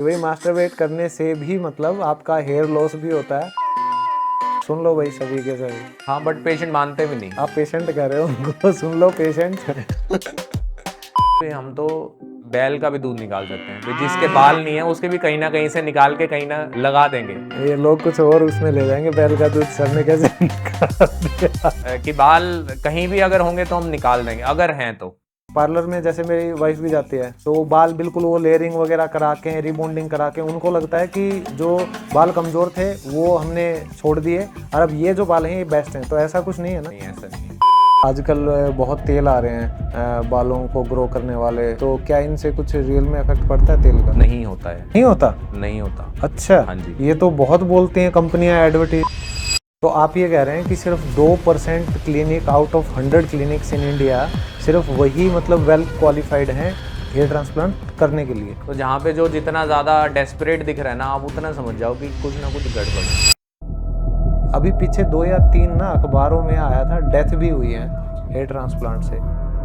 वही मास्टरबेट करने से भी मतलब आपका हेयर लॉस भी होता है। सुन लो भाई सभी के सभी। हाँ, बट पेशेंट मानते भी नहीं। आप पेशेंट कह रहे हो उनको, सुन लो पेशेंट। हम तो बैल का भी दूध निकाल सकते हैं, जिसके बाल नहीं है उसके भी कहीं ना कहीं से निकाल के कहीं ना लगा देंगे। ये लोग कुछ और उसमें ले जाएंगे, बैल का दूध सर ने कैसे निकाल दिया। कि बाल कहीं भी अगर होंगे तो हम निकाल देंगे, अगर हैं तो। पार्लर में जैसे मेरी वाइफ भी जाती है तो वो बाल बिल्कुल वो लेयरिंग वगैरह करा के रिबॉन्डिंग करा के उनको लगता है कि जो बाल कमजोर थे वो हमने छोड़ दिए और अब ये जो बाल हैं ये बेस्ट हैं। तो ऐसा कुछ नहीं है ना। नहीं, ऐसा नहीं। आजकल बहुत तेल आ रहे हैं बालों को ग्रो करने वाले, तो क्या इनसे कुछ रियल में इफेक्ट पड़ता है तेल का? नहीं होता है। नहीं होता? नहीं होता। अच्छा। हाँ जी। ये तो बहुत बोलते हैं कंपनियां एडवर्टीज। तो आप ये कह रहे हैं कि सिर्फ 2% clinic out of 100 clinics in India, सिर्फ वही मतलब वेल क्वालिफाइड हैं हेयर ट्रांसप्लांट करने के लिए? तो जहाँ पे जो जितना ज़्यादा डेस्परेट दिख रहा है ना, आप उतना समझ जाओ कि कुछ ना कुछ गड़बड़ है। अभी पीछे 2 या 3 ना अखबारों में आया था, डेथ भी हुई है हेयर ट्रांसप्लांट से।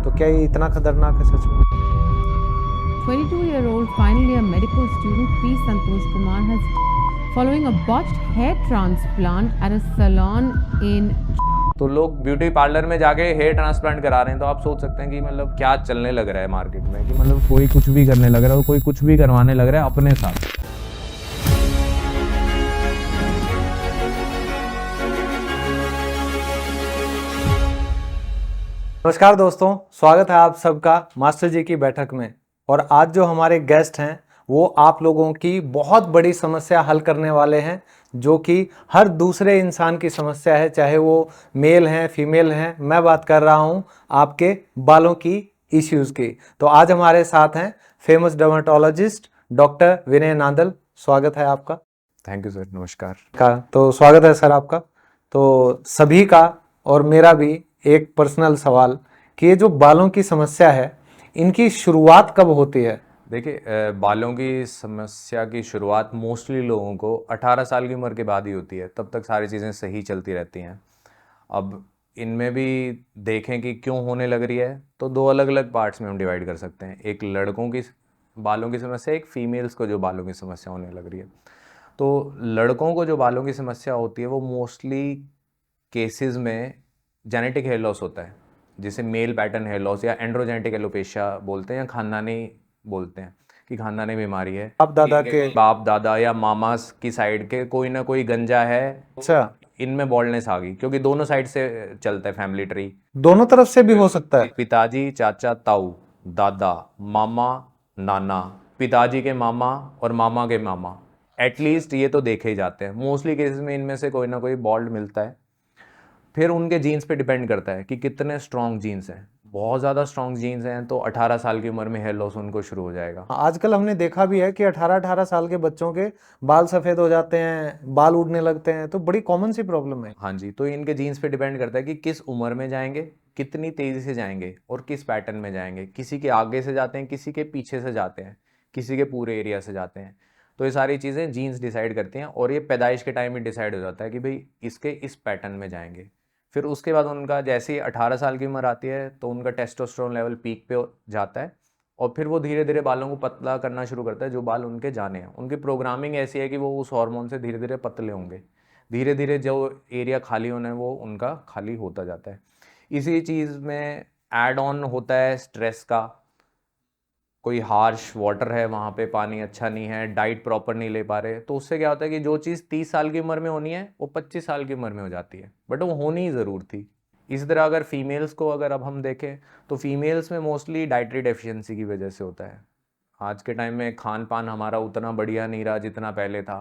तो क्या ये इतना खतरनाक है सच में? 22-year-old final year medical student P. Santosh Kumar has following a botched hair transplant at a salon in तो लोग ब्यूटी पार्लर में जाके हेयर ट्रांसप्लांट करा रहे हैं, तो आप सोच सकते हैं कि मतलब क्या चलने लग रहा है मार्केट में, कि मतलब कोई कुछ भी करने लग रहा है और कोई कुछ भी करवाने लग रहा है अपने साथ। नमस्कार दोस्तों, स्वागत है आप सबका मास्टर जी की बैठक में। और आज जो हमारे गेस्ट हैं वो आप लोगों की बहुत बड़ी समस्या हल करने वाले हैं, जो कि हर दूसरे इंसान की समस्या है, चाहे वो मेल हैं फीमेल हैं। मैं बात कर रहा हूं आपके बालों की इश्यूज की। तो आज हमारे साथ हैं फेमस डर्मेटोलॉजिस्ट डॉक्टर विनय नांदल। स्वागत है आपका। थैंक यू सर, नमस्कार। तो स्वागत है सर आपका। तो सभी का और मेरा भी एक पर्सनल सवाल कि ये जो बालों की समस्या है इनकी शुरुआत कब होती है? देखिए, बालों की समस्या की शुरुआत मोस्टली लोगों को 18 साल की उम्र के बाद ही होती है। तब तक सारी चीज़ें सही चलती रहती हैं। अब इनमें भी देखें कि क्यों होने लग रही है, तो दो अलग अलग पार्ट्स में हम डिवाइड कर सकते हैं। एक लड़कों की बालों की समस्या, एक फीमेल्स को जो बालों की समस्या होने लग रही है। तो लड़कों को जो बालों की समस्या होती है वो मोस्टली केसेस में जेनेटिक हेयर लॉस होता है, जिसे मेल पैटर्न हेयर लॉस या एंड्रोजेनेटिक एलोपेशिया बोलते हैं, या खानदानी बोलते हैं कि खानदानी बीमारी है। आप दादा के? बाप दादा या मामास की साइड के कोई ना कोई गंजा है, अच्छा, इनमें बॉल्डनेस आ गई, क्योंकि दोनों साइड से चलता है फैमिली ट्री। दोनों तरफ से भी हो सकता है? पिताजी, चाचा, ताऊ, दादा, मामा, नाना, पिताजी के मामा और मामा के मामा, एटलीस्ट ये तो देखे ही जाते हैं। मोस्टली केसेस में इनमें से कोई ना कोई बॉल्ड मिलता है। फिर उनके जीन्स पे डिपेंड करता है कि कितने स्ट्रॉन्ग जीन्स हैं। बहुत ज़्यादा स्ट्रॉन्ग जीन्स हैं तो 18 साल की उम्र में हेयर लॉस उनको शुरू हो जाएगा। आजकल हमने देखा भी है कि 18-18 साल के बच्चों के बाल सफ़ेद हो जाते हैं, बाल उड़ने लगते हैं। तो बड़ी कॉमन सी प्रॉब्लम है। हाँ जी, तो इनके जीन्स पे डिपेंड करता है कि किस उम्र में जाएंगे, कितनी तेज़ी से जाएंगे और किस पैटर्न में जाएंगे। किसी के आगे से जाते हैं, किसी के पीछे से जाते हैं, किसी के पूरे एरिया से जाते हैं। तो ये सारी चीज़ें जीन्स डिसाइड करती हैं, और ये पैदाइश के टाइम ही डिसाइड हो जाता है कि भाई इसके इस पैटर्न में जाएंगे। फिर उसके बाद उनका जैसे ही 18 साल की उम्र आती है तो उनका टेस्टोस्टेरोन लेवल पीक पे जाता है, और फिर वो धीरे धीरे बालों को पतला करना शुरू करता है। जो बाल उनके जाने हैं, उनकी प्रोग्रामिंग ऐसी है कि वो उस हार्मोन से धीरे धीरे पतले होंगे। धीरे धीरे जो एरिया खाली होना है वो उनका खाली होता जाता है। इसी चीज़ में ऐड ऑन होता है स्ट्रेस का। कोई हार्श वाटर है वहाँ पे, पानी अच्छा नहीं है, डाइट प्रॉपर नहीं ले पा रहे, तो उससे क्या होता है कि जो चीज़ 30 साल की उम्र में होनी है वो 25 साल की उम्र में हो जाती है, बट वो होनी ही ज़रूर थी। इसी तरह अगर फीमेल्स को अगर अब हम देखें तो फीमेल्स में मोस्टली डाइटरी डेफिशिएंसी की वजह से होता है। आज के टाइम में खान पान हमारा उतना बढ़िया नहीं रहा जितना पहले था,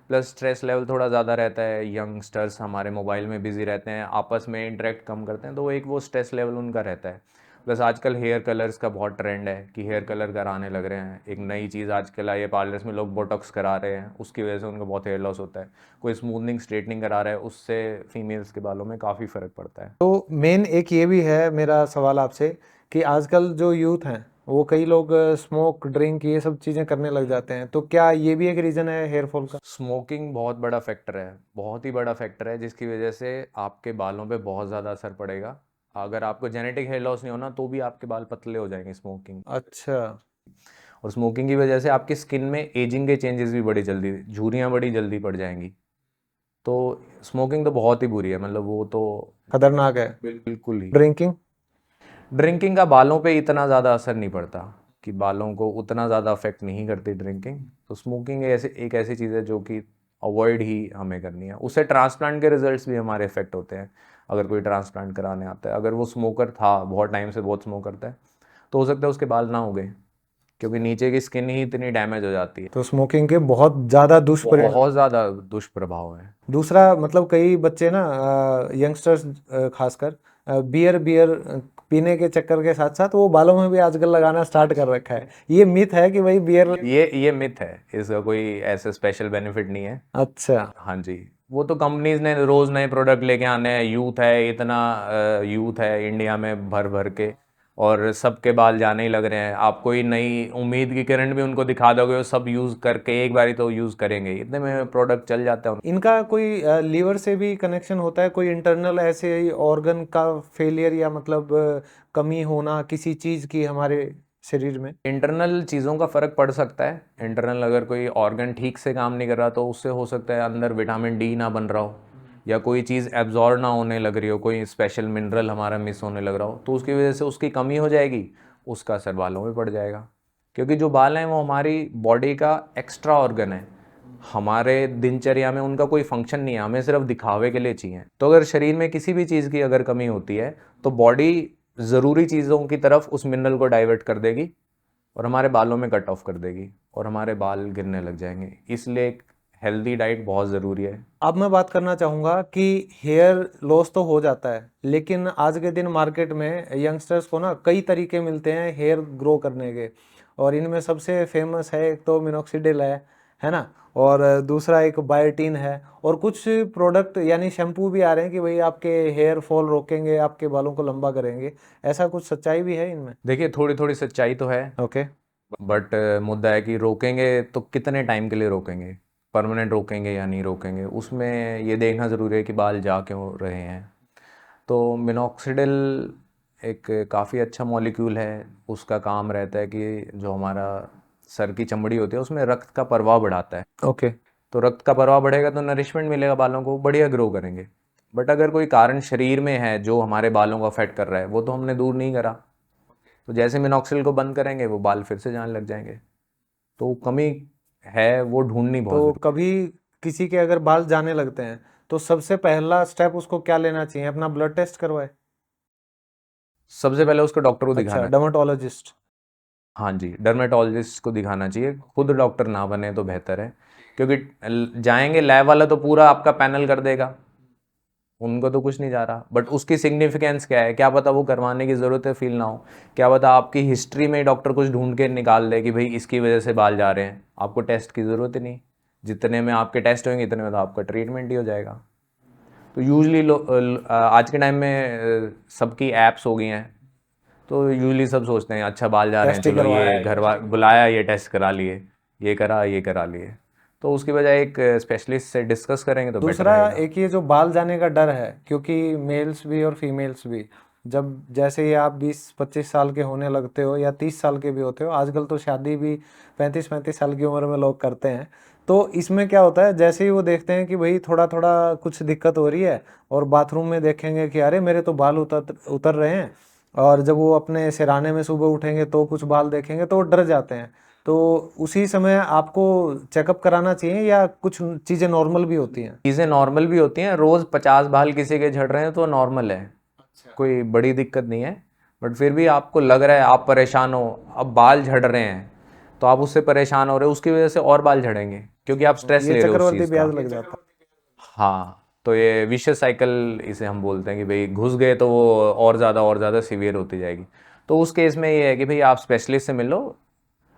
प्लस स्ट्रेस लेवल थोड़ा ज़्यादा रहता है। यंगस्टर्स हमारे मोबाइल में बिजी रहते हैं, आपस में इंटरेक्ट कम करते हैं, तो वो एक वो स्ट्रेस लेवल उनका रहता है। प्लस आजकल हेयर कलर्स का बहुत ट्रेंड है कि हेयर कलर कराने लग रहे हैं। एक नई चीज़ आजकल आई है, पार्लर्स में लोग बोटॉक्स करा रहे हैं, उसकी वजह से उनका बहुत हेयर लॉस होता है। कोई स्मूथनिंग स्ट्रेटनिंग करा रहा है, उससे फीमेल्स के बालों में काफ़ी फ़र्क पड़ता है। तो मेन एक ये भी है मेरा सवाल आपसे कि आजकल जो यूथ हैं वो कई लोग स्मोक ड्रिंक ये सब चीज़ें करने लग जाते हैं। तो क्या ये भी एक रीज़न है हेयर फॉल का? स्मोकिंग बहुत बड़ा फैक्टर है, बहुत ही बड़ा फैक्टर है, जिसकी वजह से आपके बालों पे बहुत ज़्यादा असर पड़ेगा। अगर आपको जेनेटिक हेयर लॉस नहीं होना तो भी आपके बाल पतले हो जाएंगे स्मोकिंग। अच्छा। और स्मोकिंग की वजह से आपकी स्किन में एजिंग के चेंजेस भी बड़ी जल्दी, झुर्रियाँ बड़ी जल्दी पड़ जाएंगी। तो स्मोकिंग तो बहुत ही बुरी है, मतलब वो तो खतरनाक है। बिल्कुल ही। ड्रिंकिंग? ड्रिंकिंग का बालों पे इतना ज़्यादा असर नहीं पड़ता, कि बालों को उतना ज़्यादा अफेक्ट नहीं करती ड्रिंकिंग। तो स्मोकिंग एक ऐसी चीज़ है जो कि अवॉइड ही हमें करनी है। उससे ट्रांसप्लांट के रिजल्ट्स भी हमारे इफेक्ट होते हैं। अगर कोई ट्रांसप्लांट कराने आता है, अगर वो स्मोकर था, बहुत टाइम से बहुत स्मोक करता है, तो हो सकता है उसके बाल ना उगे, क्योंकि नीचे की स्किन ही इतनी डैमेज हो जाती है। तो स्मोकिंग के बहुत ज़्यादा दुष्परिणाम। बहुत ज़्यादा दुष्प्रभाव है। दूसरा मतलब कई बच्चे ना, यंगस्टर्स खासकर, बियर बियर पीने के चक्कर के साथ साथ वो बालों में भी आजकल लगाना स्टार्ट कर रखा है। ये मिथ है कि भाई बियर। ये मिथ है, इसका कोई ऐसा स्पेशल बेनिफिट नहीं है। अच्छा। हाँ जी, वो तो कंपनीज ने रोज नए प्रोडक्ट लेके आने हैं। यूथ है इतना, यूथ है इंडिया में भर भर के, और सबके बाल जाने ही लग रहे हैं। आप कोई नई उम्मीद की किरण भी उनको दिखा दोगे, वो सब यूज़ करके एक बारी तो यूज़ करेंगे, इतने में प्रोडक्ट चल जाता है। इनका कोई लीवर से भी कनेक्शन होता है? कोई इंटरनल ऐसे ऑर्गन का फेलियर या मतलब कमी होना किसी चीज़ की हमारे शरीर में? इंटरनल चीज़ों का फ़र्क पड़ सकता है। इंटरनल अगर कोई ऑर्गन ठीक से काम नहीं कर रहा, तो उससे हो सकता है अंदर विटामिन डी ना बन रहा हो, या कोई चीज़ एब्जॉर्ब ना होने लग रही हो, कोई स्पेशल मिनरल हमारा मिस होने लग रहा हो, तो उसकी वजह से उसकी कमी हो जाएगी, उसका असर बालों में पड़ जाएगा। क्योंकि जो बाल हैं वो हमारी बॉडी का एक्स्ट्रा ऑर्गन है, हमारे दिनचर्या में उनका कोई फंक्शन नहीं है, हमें सिर्फ दिखावे के लिए चाहिए। तो अगर शरीर में किसी भी चीज़ की अगर कमी होती है, तो बॉडी ज़रूरी चीज़ों की तरफ उस मिनरल को डाइवर्ट कर देगी, और हमारे बालों में कट ऑफ कर देगी, और हमारे बाल गिरने लग जाएंगे। इसलिए एक हेल्दी डाइट बहुत ज़रूरी है। अब मैं बात करना चाहूँगा कि हेयर लॉस तो हो जाता है, लेकिन आज के दिन मार्केट में यंगस्टर्स को ना कई तरीके मिलते हैं हेयर ग्रो करने के, और इनमें सबसे फेमस है एक तो मिनॉक्सिडिल है ना, और दूसरा एक बायोटीन है, और कुछ प्रोडक्ट यानी शैम्पू भी आ रहे हैं कि भाई आपके हेयर फॉल रोकेंगे, आपके बालों को लंबा करेंगे। ऐसा कुछ सच्चाई भी है इनमें? देखिए, थोड़ी थोड़ी सच्चाई तो है, ओके। बट मुद्दा है कि रोकेंगे तो कितने टाइम के लिए रोकेंगे, परमानेंट रोकेंगे या नहीं रोकेंगे, उसमें ये देखना ज़रूरी है कि बाल जा क्यों रहे हैं। तो मिनॉक्सिडिल एक काफ़ी अच्छा मॉलिक्यूल है। उसका काम रहता है कि जो हमारा सर की चमड़ी होती है, उसमें रक्त का प्रवाह बढ़ाता है। ओके। तो रक्त का प्रवाह बढ़ेगा तो नरिशमेंट मिलेगा, बालों को बढ़िया ग्रो करेंगे। बट अगर कोई कारण शरीर में है जो हमारे बालों को अफेक्ट कर रहा है, वो तो हमने दूर नहीं करा, तो जैसे मिनॉक्सिल को बंद करेंगे वो बाल फिर से जाने लग जाएंगे। तो कमी है, वो ढूंढनी बहुत तो ज़रूरी कभी किसी के अगर बाल जाने लगते हैं तो सबसे पहला स्टेप उसको क्या लेना चाहिए? अपना ब्लड टेस्ट करवाए? है। सबसे पहले उसको डॉक्टर को अच्छा, दिखाना है। डर्मेटोलॉजिस्ट। हाँ जी, डर्मेटोलॉजिस्ट को दिखाना चाहिए, खुद डॉक्टर ना बने तो बेहतर है। क्योंकि जाएंगे लैब वाला तो पूरा आपका पैनल कर देगा, उनको तो कुछ नहीं जा रहा। बट उसकी सिग्निफिकेंस क्या है, क्या पता वो करवाने की ज़रूरत है फील ना हो, क्या पता आपकी हिस्ट्री में डॉक्टर कुछ ढूंढ के निकाल दे कि भाई इसकी वजह से बाल जा रहे हैं, आपको टेस्ट की ज़रूरत ही नहीं। जितने में आपके टेस्ट होंगे इतने में तो आपका ट्रीटमेंट ही हो जाएगा। तो यूजली आज के टाइम में सबकी ऐप्स हो गई हैं, तो यूजली सब सोचते हैं अच्छा बाल जा रहे हैं, टेस्ट ही चलो करवाया ये घर बुलाया, ये टेस्ट करा लिए, ये करा लिए। तो उसकी बजाय एक स्पेशलिस्ट से डिस्कस करेंगे तो बेटर दूसरा रहेगा। एक ये जो बाल जाने का डर है, क्योंकि मेल्स भी और फीमेल्स भी, जब जैसे ही आप 20-25 साल के होने लगते हो या 30 साल के भी होते हो, आजकल तो शादी भी 35-35 साल की उम्र में लोग करते हैं, तो इसमें क्या होता है, जैसे ही वो देखते हैं कि भाई थोड़ा थोड़ा कुछ दिक्कत हो रही है, और बाथरूम में देखेंगे कि अरे मेरे तो बाल उतर उतर रहे हैं, और जब वो अपने सिरहाने में सुबह उठेंगे तो कुछ बाल देखेंगे तो वो डर जाते हैं। तो उसी समय आपको चेकअप कराना चाहिए या कुछ चीज़ें नॉर्मल भी होती हैं? चीज़ें नॉर्मल भी होती हैं, रोज़ 50 बाल किसी के झड़ रहे हैं तो नॉर्मल है, कोई बड़ी दिक्कत नहीं है। बट फिर भी आपको लग रहा है, आप परेशान हो, अब बाल झड़ रहे हैं, तो आप उससे परेशान हो रहे हो, उसकी वजह से और बाल झड़ेंगे, क्योंकि आप स्ट्रेस ये ले रहे हो उस चक्रवर्ती चीज़ का। ब्याज लग जाता हाँ, तो ये विशेष साइकिल इसे हम बोलते हैं कि भाई घुस गए तो वो और ज़्यादा सीवियर होती जाएगी। तो उस केस में ये है कि भाई आप स्पेशलिस्ट से मिल लो,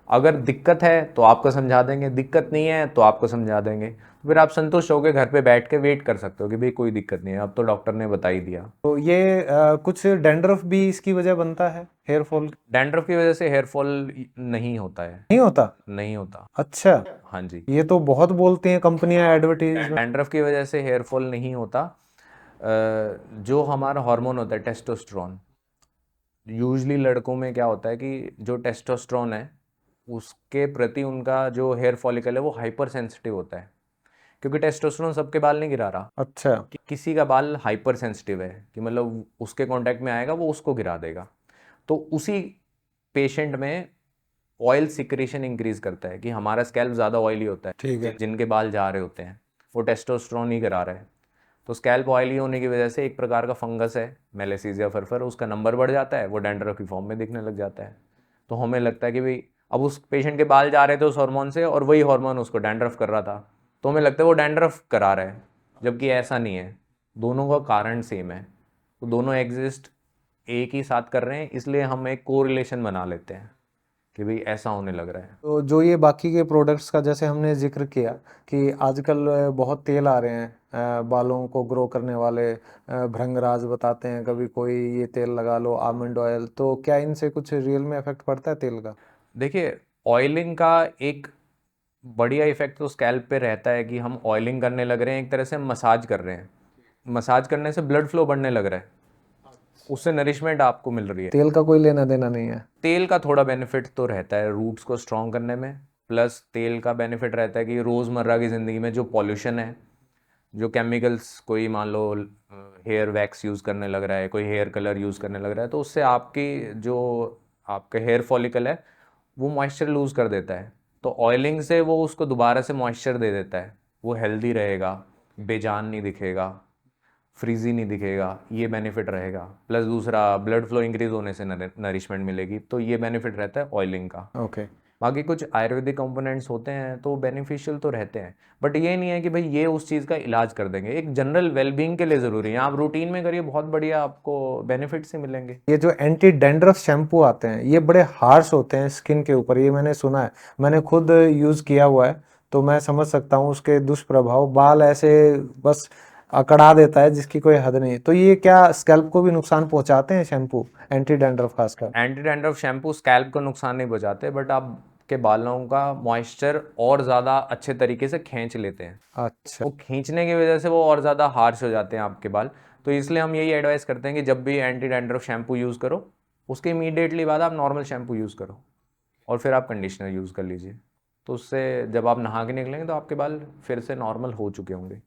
अगर दिक्कत है तो आपको समझा देंगे, दिक्कत नहीं है तो आपको समझा देंगे, फिर आप संतुष्ट होकर घर पे बैठ के वेट कर सकते हो कि भाई कोई दिक्कत नहीं है, अब तो डॉक्टर ने बता ही दिया। तो ये कुछ डैंड्रफ भी इसकी वजह बनता है, हेयर फॉल? डैंड्रफ की वजह से हेयर फॉल नहीं होता है, नहीं होता? नहीं होता। अच्छा। हाँ जी, ये तो बहुत बोलती हैं कंपनियां एडवर्टीज में। डैंड्रफ की वजह से हेयर फॉल नहीं होता। जो हमारा हार्मोन होता है टेस्टोस्टेरोन, यूजली लड़कों में क्या होता है कि जो टेस्टोस्टेरोन है उसके प्रति उनका जो हेयर फॉलिकल है वो हाइपर सेंसिटिव होता है, क्योंकि टेस्टोस्टेरोन सबके बाल नहीं गिरा रहा। अच्छा। किसी का बाल हाइपर सेंसिटिव है कि मतलब उसके कांटेक्ट में आएगा वो उसको गिरा देगा, तो उसी पेशेंट में ऑयल सिक्रेशन इंक्रीज करता है कि हमारा स्कैल्प ज़्यादा ऑयली होता है। ठीक है। जिनके बाल जा रहे होते हैं वो टेस्टोस्टेरोन ही गिरा रहे हैं, तो स्कैल्प ऑयली होने की वजह से एक प्रकार का फंगस है मेलेसिसिया फरफर, उसका नंबर बढ़ जाता है, वो डैंड्रफ की फॉर्म में दिखने लग जाता है। तो हमें लगता है कि भाई अब उस पेशेंट के बाल जा रहे थे उस हार्मोन से और वही हार्मोन उसको डैंड्रफ कर रहा था, तो हमें लगता है वो डैंड्रफ करा रहा है, जबकि ऐसा नहीं है। दोनों का कारण सेम है, तो दोनों एग्जिस्ट एक ही साथ कर रहे हैं, इसलिए हम एक कोरिलेशन बना लेते हैं कि भाई ऐसा होने लग रहा है। तो जो ये बाकी के प्रोडक्ट्स का जैसे हमने जिक्र किया कि आजकल बहुत तेल आ रहे हैं बालों को ग्रो करने वाले, भृंगराज बताते हैं कभी कोई, ये तेल लगा लो, आलमंड ऑयल, तो क्या इनसे कुछ रियल में इफेक्ट पड़ता है तेल का? देखिए, ऑयलिंग का एक बढ़िया इफेक्ट तो स्कैल्प पे रहता है कि हम ऑयलिंग करने लग रहे हैं, एक तरह से हम मसाज कर रहे हैं। मसाज करने से ब्लड फ्लो बढ़ने लग रहा है, उससे नरिशमेंट आपको मिल रही है। तेल का कोई लेना देना नहीं है? तेल का थोड़ा बेनिफिट तो रहता है रूट्स को स्ट्रॉन्ग करने में, प्लस तेल का बेनिफिट रहता है कि रोज़मर्रा की ज़िंदगी में जो पॉल्यूशन है, जो केमिकल्स, कोई मान लो हेयर वैक्स यूज़ करने लग रहा है, कोई हेयर कलर यूज़ करने लग रहा है, तो उससे आपकी जो आपका हेयर फॉलिकल है वो मॉइस्चर लूज़ कर देता है। तो ऑयलिंग से वो उसको दोबारा से मॉइस्चर दे देता है, वो हेल्दी रहेगा, बेजान नहीं दिखेगा, फ्रीजी नहीं दिखेगा, ये बेनिफिट रहेगा। प्लस दूसरा, ब्लड फ्लो इंक्रीज होने से नरिशमेंट मिलेगी, तो ये बेनिफिट रहता है ऑयलिंग का। ओके। बाकी कुछ आयुर्वेदिक कंपोनेंट्स होते हैं तो बेनिफिशियल तो रहते हैं, बट ये नहीं है कि भाई ये उस चीज़ का इलाज कर देंगे। एक जनरल वेलबींग के लिए ज़रूरी है, आप रूटीन में करिए, बहुत बढ़िया आपको बेनिफिट्स ही मिलेंगे। ये जो एंटी डैंड्रफ शैम्पू आते हैं ये बड़े हार्श होते हैं स्किन के ऊपर, ये मैंने सुना है, मैंने खुद यूज़ किया हुआ है, तो मैं समझ सकता हूँ उसके दुष्प्रभाव। बाल ऐसे बस अकड़ा देता है जिसकी कोई हद नहीं। तो ये क्या स्कैल्प को भी नुकसान पहुंचाते हैं शैम्पू, एंटी डैंड्रफ खासकर? एंटी डैंड्रफ शैम्पू स्कैल्प को नुकसान नहीं पहुंचाते, बट आपके बालों का मॉइस्चर और ज़्यादा अच्छे तरीके से खींच लेते हैं। अच्छा। वो खींचने की वजह से वो और ज़्यादा हार्श हो जाते हैं आपके बाल। तो इसलिए हम यही एडवाइस करते हैं कि जब भी एंटी डैंड्रफ शैम्पू यूज़ करो, उसके इमीडिएटली बाद आप नॉर्मल शैम्पू यूज़ करो और फिर आप कंडीशनर यूज़ कर लीजिए। तो उससे जब आप नहा के निकलेंगे तो आपके बाल फिर से नॉर्मल हो चुके होंगे,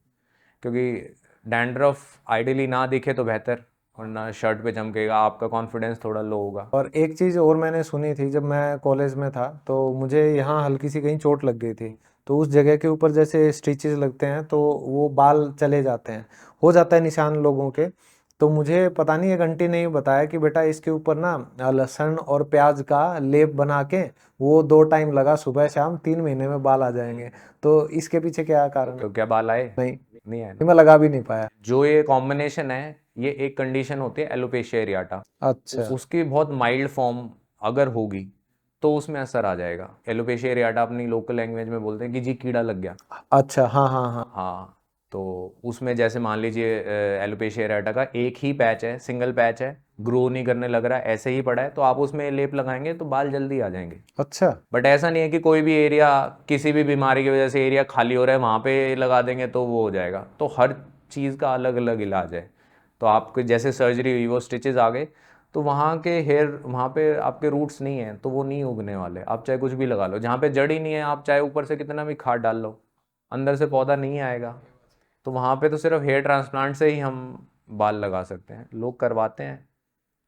क्योंकि डैंड्रफ आइडियली ना दिखे तो बेहतर, वरना शर्ट पे चमकेगा, आपका कॉन्फिडेंस थोड़ा लो होगा। और एक चीज़ और मैंने सुनी थी, जब मैं कॉलेज में था तो मुझे यहाँ हल्की सी कहीं चोट लग गई थी, तो उस जगह के ऊपर जैसे स्टिचेस लगते हैं तो वो बाल चले जाते हैं, हो जाता है निशान लोगों के। तो मुझे पता नहीं, एक आंटी ने बताया कि बेटा इसके ऊपर ना लहसुन और प्याज का लेप बना के वो 2 टाइम लगा, सुबह शाम, 3 महीने में बाल आ जाएंगे। तो इसके पीछे क्या कारण है? तो क्या बाल आए? नहीं, नहीं आए ना। मैं लगा भी नहीं पाया। जो ये कॉम्बिनेशन है, ये एक कंडीशन होती है एलोपेशिया एरियाटा। अच्छा। उसकी बहुत माइल्ड फॉर्म अगर होगी तो उसमें असर आ जाएगा। एलोपेशिया एरियाटा अपनी लोकल लैंग्वेज में बोलते हैं कि जी कीड़ा लग गया। अच्छा, हाँ हाँ हाँ। हाँ, तो उसमें जैसे मान लीजिए एलोपेशिया एरियाटा का एक ही पैच है, सिंगल पैच है, ग्रो नहीं करने लग रहा है, ऐसे ही पड़ा है, तो आप उसमें लेप लगाएंगे तो बाल जल्दी आ जाएंगे। अच्छा। बट ऐसा नहीं है कि कोई भी एरिया किसी भी बीमारी की वजह से एरिया खाली हो रहा है वहाँ पे लगा देंगे तो वो हो जाएगा। तो हर चीज़ का अलग अलग इलाज है। तो आपके जैसे सर्जरी हुई, वो स्टिचेस आ गए, तो वहाँ के हेयर, वहाँ पे आपके रूट्स नहीं हैं तो वो नहीं उगने वाले। आप चाहे कुछ भी लगा लो, जहाँ पे जड़ ही नहीं है, आप चाहे ऊपर से कितना भी खाद डाल लो, अंदर से पौधा नहीं आएगा। तो वहाँ पे तो सिर्फ हेयर ट्रांसप्लांट से ही हम बाल लगा सकते हैं। लोग करवाते हैं,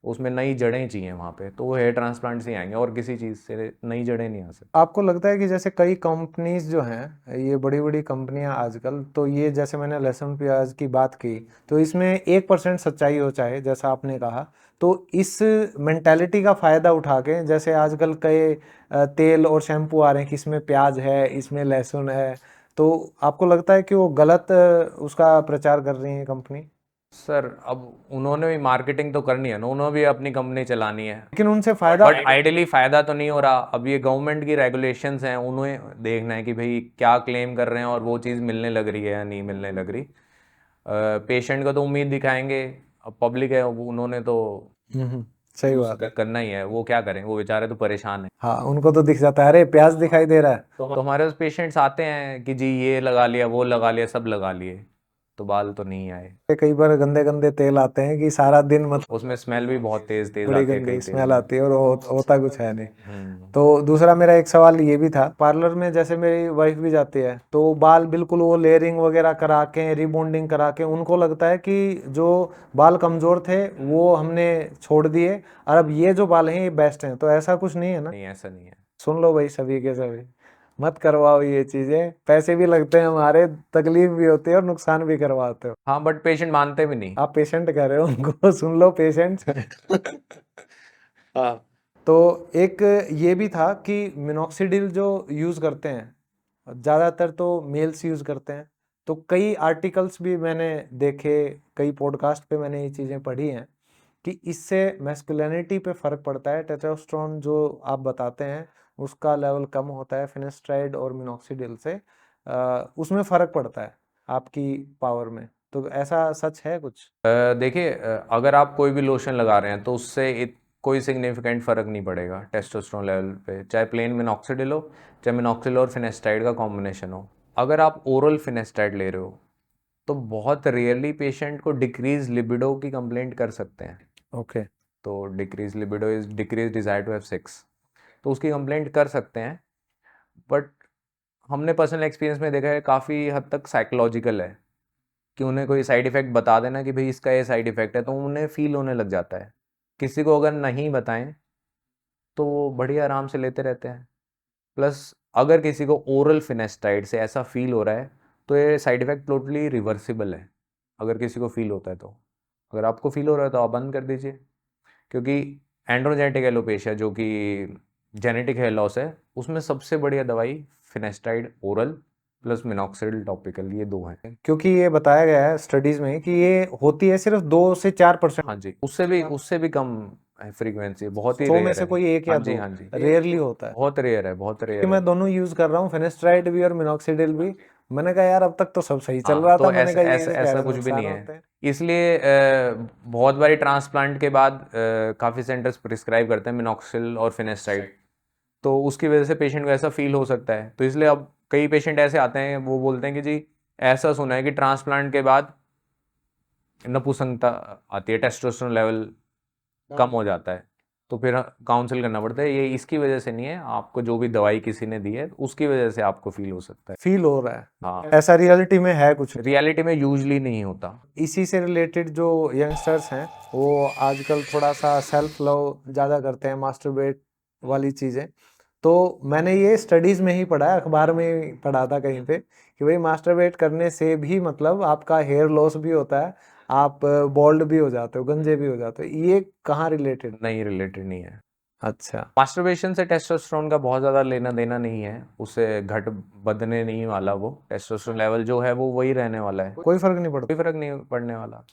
उसमें नई जड़ें चाहिए वहाँ पे, तो वो हेयर ट्रांसप्लांट से ही आएंगे, और किसी चीज़ से नई जड़ें नहीं आ सकती। आपको लगता है कि जैसे कई कंपनीज जो हैं, ये बड़ी बड़ी कंपनियां आजकल, तो ये जैसे मैंने लहसुन प्याज की बात की, तो इसमें 1% सच्चाई हो, चाहे जैसा आपने कहा, तो इस मेंटालिटी का फ़ायदा उठा के जैसे आजकल कई तेल और शैम्पू आ रहे हैं कि इसमें प्याज है, इसमें लहसुन है, तो आपको लगता है कि वो गलत उसका प्रचार कर रही है कंपनी? सर, अब उन्होंने भी मार्केटिंग तो करनी है ना, उन्होंने भी अपनी कंपनी चलानी है, लेकिन उनसे फ़ायदा, बट आइडियली फ़ायदा तो नहीं हो रहा। अब ये गवर्नमेंट की रेगुलेशंस हैं, उन्हें देखना है कि भाई क्या क्लेम कर रहे हैं और वो चीज़ मिलने लग रही है या नहीं मिलने लग रही। पेशेंट को तो उम्मीद दिखाएंगे, अब पब्लिक है, उन्होंने तो सही बात है। करना ही है। वो क्या करें, वो बेचारे तो परेशान हैं। हाँ, उनको तो दिख जाता है, अरे प्याज दिखाई दे रहा है। तो हमारे पास पेशेंट्स आते हैं कि जी ये लगा लिया, वो लगा लिया, सब लगा लिए, तो बाल तो नहीं आए। कई बार गंदे गंदे तेल आते हैं कि सारा दिन मतलब उसमें स्मेल भी बहुत तेज तेज बड़ी आती है गंदी कई स्मेल तेल आती है और होता कुछ है नहीं। हम्म। तो दूसरा मेरा एक सवाल ये भी था, पार्लर में जैसे मेरी वाइफ भी जाती है तो बाल बिल्कुल वो लेयरिंग वगैरह करा के रिबॉन्डिंग करा के उनको लगता है कि जो बाल कमजोर थे वो हमने छोड़ दिए और अब ये जो बाल हैं ये बेस्ट हैं, तो ऐसा कुछ नहीं है ना? नहीं ऐसा नहीं है। सुन लो भाई सभी के सभी, मत करवाओ ये चीजें, पैसे भी लगते हैं हमारे, तकलीफ भी होती है और नुकसान भी करवाते हो। हाँ बट पेशेंट मानते भी नहीं। आप पेशेंट कह रहे हो उनको, सुन लो पेशेंट। हाँ। तो एक ये भी था कि मिनॉक्सिडिल जो यूज करते हैं ज्यादातर तो मेल्स यूज करते हैं, तो कई आर्टिकल्स भी मैंने देखे, कई पॉडकास्ट पे मैंने ये चीजें पढ़ी हैं कि इससे मैस्कुलिनिटी पे फर्क पड़ता है, टेस्टोस्टेरोन जो आप बताते हैं उसका लेवल कम होता है फिनेस्ट्राइड और मिनॉक्सिडिल से, उसमें फर्क पड़ता है आपकी पावर में, तो ऐसा सच है कुछ? देखिए अगर आप कोई भी लोशन लगा रहे हैं तो उससे कोई सिग्निफिकेंट फ़र्क नहीं पड़ेगा टेस्टोस्टेरोन लेवल पे, चाहे प्लेन मिनॉक्सिडिल हो चाहे मिनॉक्सिडिल और फिनेस्टाइड का कॉम्बिनेशन हो। अगर आप ओरल फिनेस्टाइड ले रहे हो तो बहुत रेयरली पेशेंट को डिक्रीज लिबिडो की कंप्लेंट कर सकते हैं। ओके। तो decrease libido is decrease desire to have sex, तो उसकी कंप्लेंट कर सकते हैं। बट हमने पर्सनल एक्सपीरियंस में देखा है काफ़ी हद तक साइकोलॉजिकल है कि उन्हें कोई साइड इफ़ेक्ट बता देना कि भाई इसका ये साइड इफ़ेक्ट है तो उन्हें फील होने लग जाता है। किसी को अगर नहीं बताएं तो वो बढ़िया आराम से लेते रहते हैं। प्लस अगर किसी को ओरल फिनेस्टाइड से ऐसा फील हो रहा है तो ये साइड इफ़ेक्ट टोटली रिवर्सिबल है। अगर किसी को फील होता है तो, अगर आपको फील हो रहा है तो आप बंद कर दीजिए, क्योंकि एंड्रोजेनेटिक एलोपेशिया जो कि जेनेटिक हेयर लॉस है उसमें सबसे बढ़िया दवाई फिनेस्टाइड ओरल प्लस मिनॉक्सिडिल टॉपिकल, ये दो हैं। क्योंकि ये बताया गया है स्टडीज में कि ये होती है सिर्फ 2 से 4%, हाँ जी, उससे भी कम फ्रीक्वेंसी, बहुत ही 100 में रेयर से है। कोई एक हाँ या जी, दो हाँ जी, रेयरली होता है। बहुत रेयर है, बहुत कि रेयर मैं है। दोनों यूज कर रहा हूँ, फिनेस्ट्राइड भी और मिनॉक्सिडिल भी। मैंने कहा यार अब तक तो सब सही चल हाँ रहा तो था, मैंने ऐसा कहा ये ऐसा कह ऐसा रहे कुछ भी नुकसान नहीं होते है। हैं। इसलिए बहुत बारी ट्रांसप्लांट के बाद काफ़ी सेंटर्स प्रिस्क्राइब करते हैं मिनॉक्सिल और फिनेस्टाइड, तो उसकी वजह से पेशेंट को ऐसा फील हो सकता है। तो इसलिए अब कई पेशेंट ऐसे आते हैं वो बोलते हैं कि जी ऐसा सुना है कि ट्रांसप्लांट के बाद नपुंसकता आती है, टेस्टोस्टेरोन लेवल कम हो जाता है, तो फिर काउंसिल करना पड़ता है। ये इसकी वजह से नहीं है, आपको जो भी दवाई किसी ने दी है उसकी वजह से आपको फील हो सकता है। फील हो रहा है, हाँ, ऐसा रियलिटी में है कुछ? रियलिटी में यूजली नहीं होता। इसी से रिलेटेड जो यंगस्टर्स हैं वो आजकल थोड़ा सा सेल्फ लव ज़्यादा करते हैं, मास्टरबेट वाली चीज़ें। तो मैंने ये स्टडीज़ में ही पढ़ा है, अखबार में ही पढ़ा था कहीं पे कि भाई मास्टरबेट करने से भी मतलब आपका हेयर लॉस भी होता है, आप बॉल्ड भी हो जाते हो, गंजे भी हो जाते हो। ये कहाँ रिलेटेड? नहीं, रिलेटेड नहीं है। अच्छा। मास्टरबेशन से टेस्टोस्टेरोन का बहुत ज़्यादा लेना देना नहीं है, उससे घट बढ़ने नहीं वाला, वो टेस्टोस्टेरोन लेवल जो है वो वही रहने वाला है, कोई फर्क नहीं पड़ता? कोई फर्क नहीं पड़ने वाला।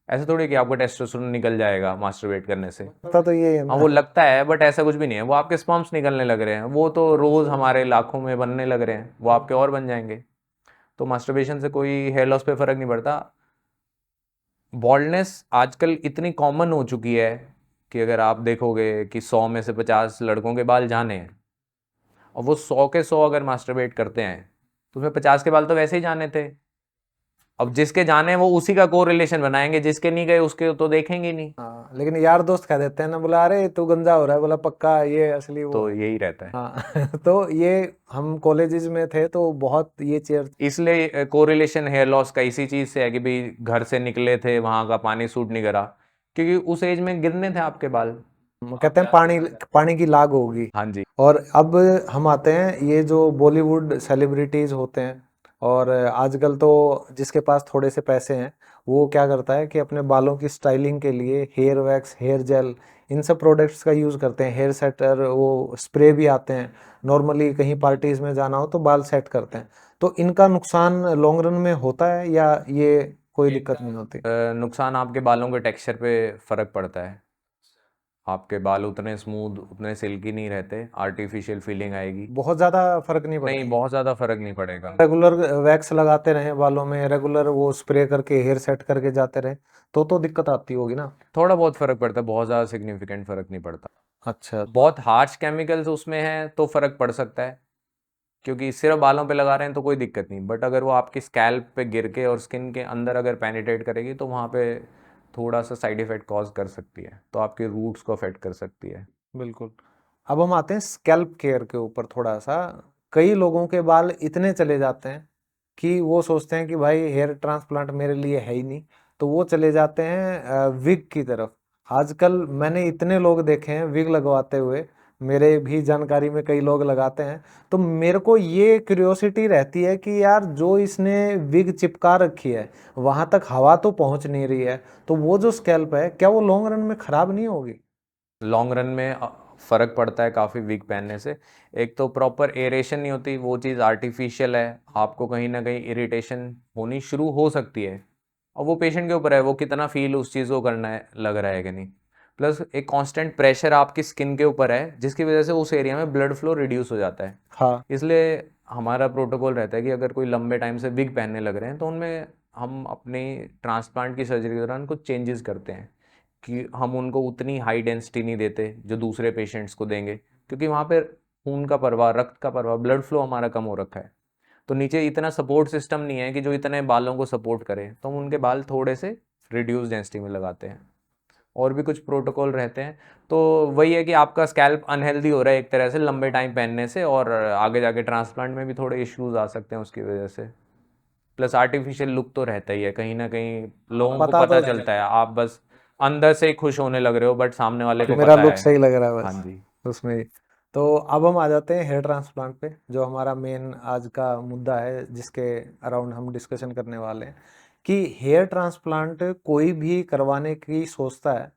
ऐसा थोड़ी कि आपको टेस्टोस्टेरोन निकल जाएगा मास्टरबेट करने से। पता तो ये है हाँ ना। वो लगता है बट ऐसा कुछ भी नहीं है, वो आपके स्पर्म्स निकलने लग रहे हैं, वो तो रोज़ हमारे लाखों में बनने लग रहे हैं, वो आपके और बन जाएंगे। तो मास्टरबेशन से कोई हेयर लॉस पे फ़र्क नहीं पड़ता। बॉल्डनेस आजकल इतनी कॉमन हो चुकी है कि अगर आप देखोगे कि 100 में से 50 लड़कों के बाल जाने हैं और वो 100 के 100 अगर मास्टरबेट करते हैं तो उसमें 50 के बाल तो वैसे ही जाने थे। अब जिसके जाने हैं वो उसी का को रिलेशन बनाएंगे, जिसके नहीं गए उसके तो देखेंगे ही नहीं। हाँ लेकिन यार दोस्त कह देते हैं ना, बोला अरे तू गंजा हो रहा है, बोला पक्का ये असली वो तो है। यही रहता है। हाँ तो ये हम कॉलेजेस में थे तो बहुत ये चेयर, इसलिए कोरिलेशन हेयर लॉस का इसी चीज़ से है कि भाई घर से निकले थे, वहाँ का पानी सूट नहीं करा, क्योंकि उस एज में गिरने थे आपके बाल। कहते हैं पानी पानी की लाग होगी। हाँ जी। और अब हम आते हैं ये जो बॉलीवुड सेलिब्रिटीज होते हैं, और आजकल तो जिसके पास थोड़े से पैसे हैं वो क्या करता है कि अपने बालों की स्टाइलिंग के लिए हेयर वैक्स, हेयर जेल, इन सब प्रोडक्ट्स का यूज़ करते हैं। हेयर सेटर, वो स्प्रे भी आते हैं, नॉर्मली कहीं पार्टीज में जाना हो तो बाल सेट करते हैं। तो इनका नुकसान लॉन्ग रन में होता है या ये कोई दिक्कत नहीं होती? नुकसान आपके बालों के टेक्सचर पे फ़र्क पड़ता है। आपके बाल उतने स्मूथ, उतने सिल्की नहीं रहते, आर्टिफिशियल फीलिंग आएगी। बहुत ज़्यादा फर्क नहीं पड़ता? नहीं, बहुत ज़्यादा फ़र्क नहीं पड़ेगा। रेगुलर वैक्स लगाते रहे बालों में, रेगुलर वो स्प्रे करके हेयर सेट करके जाते रहे तो दिक्कत आती होगी ना? थोड़ा बहुत फ़र्क पड़ता है, बहुत ज़्यादा सिग्निफिकेंट फ़र्क नहीं पड़ता। अच्छा। बहुत हार्श केमिकल्स उसमें हैं तो फ़र्क पड़ सकता है, क्योंकि सिर्फ बालों पे लगा रहे हैं तो कोई दिक्कत नहीं, बट अगर वो आपकी स्कैल्प पे गिर के और स्किन के अंदर अगर पेनिट्रेट करेगी तो वहाँ पे थोड़ा सा साइड इफेक्ट कॉज कर सकती है, तो आपके रूट्स को अफेक्ट कर सकती है। बिल्कुल। अब हम आते हैं स्कैल्प केयर के ऊपर थोड़ा सा। कई लोगों के बाल इतने चले जाते हैं कि वो सोचते हैं कि भाई हेयर ट्रांसप्लांट मेरे लिए है ही नहीं, तो वो चले जाते हैं विग की तरफ। आजकल मैंने इतने लोग देखे हैं विग लगवाते हुए, मेरे भी जानकारी में कई लोग लगाते हैं। तो मेरे को ये क्यूरियोसिटी रहती है कि यार जो इसने विग चिपका रखी है वहां तक हवा तो पहुंच नहीं रही है, तो वो जो स्कैल्प है क्या वो लॉन्ग रन में खराब नहीं होगी? लॉन्ग रन में फ़र्क पड़ता है काफ़ी विग पहनने से। एक तो प्रॉपर एरेशन नहीं होती, वो चीज़ आर्टिफिशियल है, आपको कहीं ना कहीं इरिटेशन होनी शुरू हो सकती है, और वो पेशेंट के ऊपर है वो कितना फील उस चीज़ को करना है, लग रहा है कि नहीं। प्लस एक कांस्टेंट प्रेशर आपकी स्किन के ऊपर है जिसकी वजह से उस एरिया में ब्लड फ्लो रिड्यूस हो जाता है। हाँ। इसलिए हमारा प्रोटोकॉल रहता है कि अगर कोई लंबे टाइम से विग पहनने लग रहे हैं तो उनमें हम अपनी ट्रांसप्लांट की सर्जरी के दौरान कुछ चेंजेस करते हैं, कि हम उनको उतनी हाई डेंसिटी नहीं देते जो दूसरे पेशेंट्स को देंगे, क्योंकि वहाँ पे खून का प्रवाह, रक्त का प्रवाह, ब्लड फ्लो हमारा कम हो रखा है, तो नीचे इतना सपोर्ट सिस्टम नहीं है कि जो इतने बालों को सपोर्ट करे, तो हम उनके बाल थोड़े से रिड्यूस डेंसिटी में लगाते हैं। और भी कुछ प्रोटोकॉल रहते हैं। तो वही है कि आपका स्कैल्प अनहेल्दी हो रहा है एक तरह से लंबे टाइम पहनने से, और आगे जाके ट्रांसप्लांट में भी थोड़े इश्यूज आ सकते हैं उसकी वजह से। प्लस आर्टिफिशियल लुक तो रहता ही है, कहीं ना कहीं लोगों को पता पता तो चलता है, आप बस अंदर से ही खुश होने लग रहे हो बट सामने वाले को मेरा पता लुक है। सही लग रहा है हाँ बस जी। उसमें ही। तो अब हम आ जाते हैं हेयर ट्रांसप्लांट पे, जो हमारा मेन आज का मुद्दा है जिसके अराउंड हम डिस्कशन करने वाले हैं। कि हेयर ट्रांसप्लांट कोई भी करवाने की सोचता है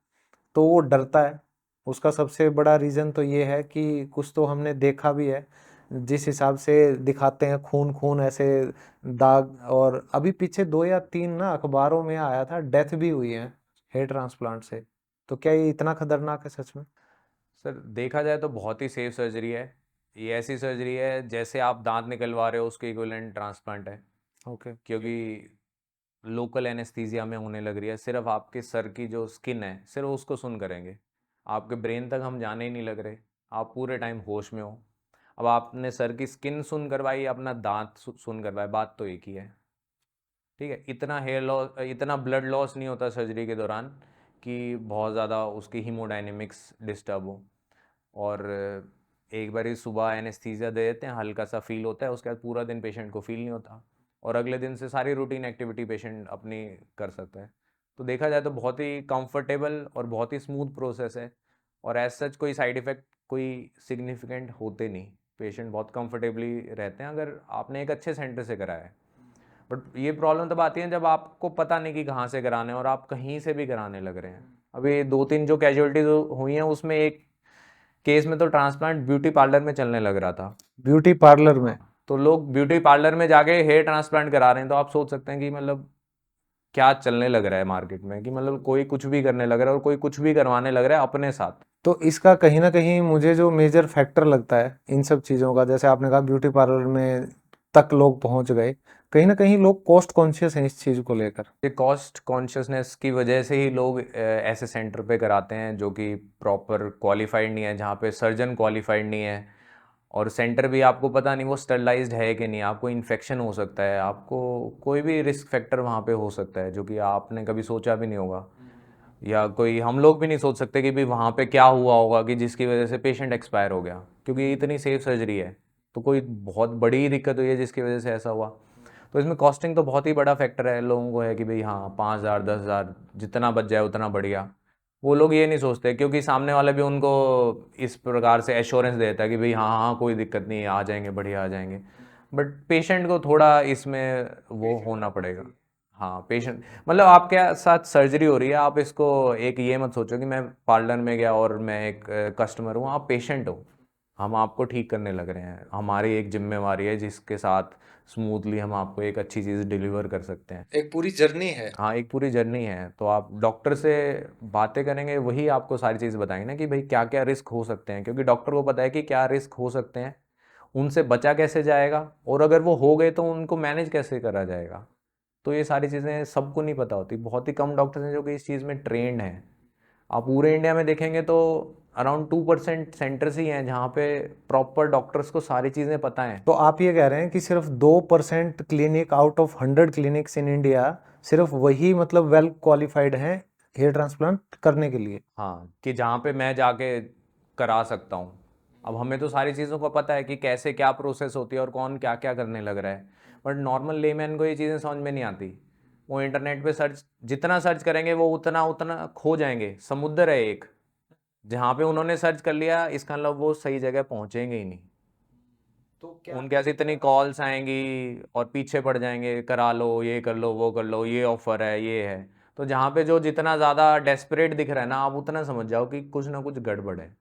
तो वो डरता है। उसका सबसे बड़ा रीज़न तो ये है कि कुछ तो हमने देखा भी है, जिस हिसाब से दिखाते हैं खून खून ऐसे दाग। और अभी पीछे 2 या 3 ना अखबारों में आया था, डेथ भी हुई है हेयर ट्रांसप्लांट से। तो क्या ये इतना खतरनाक है सच में? सर देखा जाए तो बहुत ही सेफ सर्जरी है। ये ऐसी सर्जरी है जैसे आप दांत निकलवा रहे हो उसके इक्विवेलेंट ट्रांसप्लांट है, ओके। क्योंकि लोकल एनेस्थीसिया में होने लग रही है। सिर्फ आपके सर की जो स्किन है सिर्फ उसको सुन करेंगे, आपके ब्रेन तक हम जाने ही नहीं लग रहे, आप पूरे टाइम होश में हो। अब आपने सर की स्किन सुन करवाई, अपना दांत सुन करवाए, बात तो एक ही है। ठीक है, इतना हेयर लॉस, इतना ब्लड लॉस नहीं होता सर्जरी के दौरान कि बहुत ज़्यादा उसकी हीमोडायनेमिक्स डिस्टर्ब हो। और एक बार ही सुबह एनेस्थीसिया दे देते हैं, हल्का सा फील होता है, उसके बाद पूरा दिन पेशेंट को फील नहीं होता, और अगले दिन से सारी रूटीन एक्टिविटी पेशेंट अपनी कर सकता है। तो देखा जाए तो बहुत ही कंफर्टेबल और बहुत ही स्मूथ प्रोसेस है, और एज सच कोई साइड इफ़ेक्ट कोई सिग्निफिकेंट होते नहीं, पेशेंट बहुत कंफर्टेबली रहते हैं अगर आपने एक अच्छे सेंटर से कराया है। बट ये प्रॉब्लम तब आती है जब आपको पता नहीं कि कहाँ से कराने हैं और आप कहीं से भी कराने लग रहे हैं। अभी 2-3 जो कैजुअलिटीज हुई हैं उसमें एक केस में तो ट्रांसप्लांट ब्यूटी पार्लर में चलने लग रहा था। ब्यूटी पार्लर में? तो लोग ब्यूटी पार्लर में जाके हेयर ट्रांसप्लांट करा रहे हैं, तो आप सोच सकते हैं कि मतलब क्या चलने लग रहा है मार्केट में, कि मतलब कोई कुछ भी करने लग रहा है और कोई कुछ भी करवाने लग रहा है अपने साथ। तो इसका कहीं ना कहीं मुझे जो मेजर फैक्टर लगता है इन सब चीज़ों का, जैसे आपने कहा ब्यूटी पार्लर में तक लोग पहुंच गए, कहीं ना कहीं लोग कॉस्ट कॉन्शियस हैं इस चीज़ को लेकर। ये कॉस्ट कॉन्शियसनेस की वजह से ही लोग ऐसे सेंटर पे कराते हैं जो कि प्रॉपर क्वालिफाइड नहीं है, जहाँ पे सर्जन क्वालिफाइड नहीं है, और सेंटर भी आपको पता नहीं वो स्टरलाइज्ड है कि नहीं, आपको इन्फेक्शन हो सकता है, आपको कोई भी रिस्क फैक्टर वहाँ पे हो सकता है जो कि आपने कभी सोचा भी नहीं होगा, या कोई हम लोग भी नहीं सोच सकते कि भाई वहाँ पे क्या हुआ होगा कि जिसकी वजह से पेशेंट एक्सपायर हो गया, क्योंकि इतनी सेफ सर्जरी है, तो कोई बहुत बड़ी दिक्कत हुई है जिसकी वजह से ऐसा हुआ। तो इसमें कॉस्टिंग तो बहुत ही बड़ा फैक्टर है, लोगों को है कि भाई हाँ 5,000 10,000 जितना बच जाए उतना बढ़िया। वो लोग ये नहीं सोचते, क्योंकि सामने वाला भी उनको इस प्रकार से एश्योरेंस देता है कि भाई हाँ हाँ कोई दिक्कत नहीं है, आ जाएंगे, बढ़िया आ जाएंगे। बट पेशेंट को थोड़ा इसमें वो होना पड़ेगा। हाँ पेशेंट मतलब आपके साथ सर्जरी हो रही है, आप इसको एक ये मत सोचो कि मैं पार्लर में गया और मैं एक कस्टमर हूँ, आप पेशेंट हो, हम आपको ठीक करने लग रहे हैं, हमारी एक जिम्मेवारी है जिसके साथ स्मूथली हम आपको एक अच्छी चीज़ डिलीवर कर सकते हैं। एक पूरी जर्नी है। हाँ एक पूरी जर्नी है, तो आप डॉक्टर से बातें करेंगे वही आपको सारी चीज़ बताएंगे ना कि भाई क्या क्या रिस्क हो सकते हैं, क्योंकि डॉक्टर को पता है कि क्या रिस्क हो सकते हैं, उनसे बचा कैसे जाएगा, और अगर वो हो गए तो उनको मैनेज कैसे करा जाएगा। तो ये सारी चीज़ें सबको नहीं पता होती, बहुत ही कम डॉक्टर्स हैं जो कि इस चीज़ में ट्रेंड हैं। आप पूरे इंडिया में देखेंगे तो अराउंड 2% सेंटर्स ही हैं जहाँ पे प्रॉपर डॉक्टर्स को सारी चीज़ें पता हैं। तो आप ये कह रहे हैं कि सिर्फ 2% clinic out of 100 clinics in India, सिर्फ वही मतलब वेल क्वालिफाइड हैं हेयर ट्रांसप्लांट करने के लिए? हाँ, कि जहाँ पे मैं जाके करा सकता हूँ। अब हमें तो सारी चीज़ों का पता है कि कैसे क्या प्रोसेस होती है और कौन क्या क्या करने लग रहा है, बट नॉर्मल लेमैन को ये चीज़ें समझ में नहीं आती। वो इंटरनेट पे सर्च जितना सर्च करेंगे वो उतना उतना खो जाएंगे। समुद्र है एक, जहाँ पे उन्होंने सर्च कर लिया इसका मतलब वो सही जगह पहुँचेंगे ही नहीं। तो उनके पास इतनी कॉल्स आएंगी और पीछे पड़ जाएंगे, करा लो, ये कर लो, वो कर लो, ये ऑफर है, ये है। तो जहाँ पे जो जितना ज़्यादा डेस्परेट दिख रहा है ना, आप उतना समझ जाओ कि कुछ ना कुछ गड़बड़ है,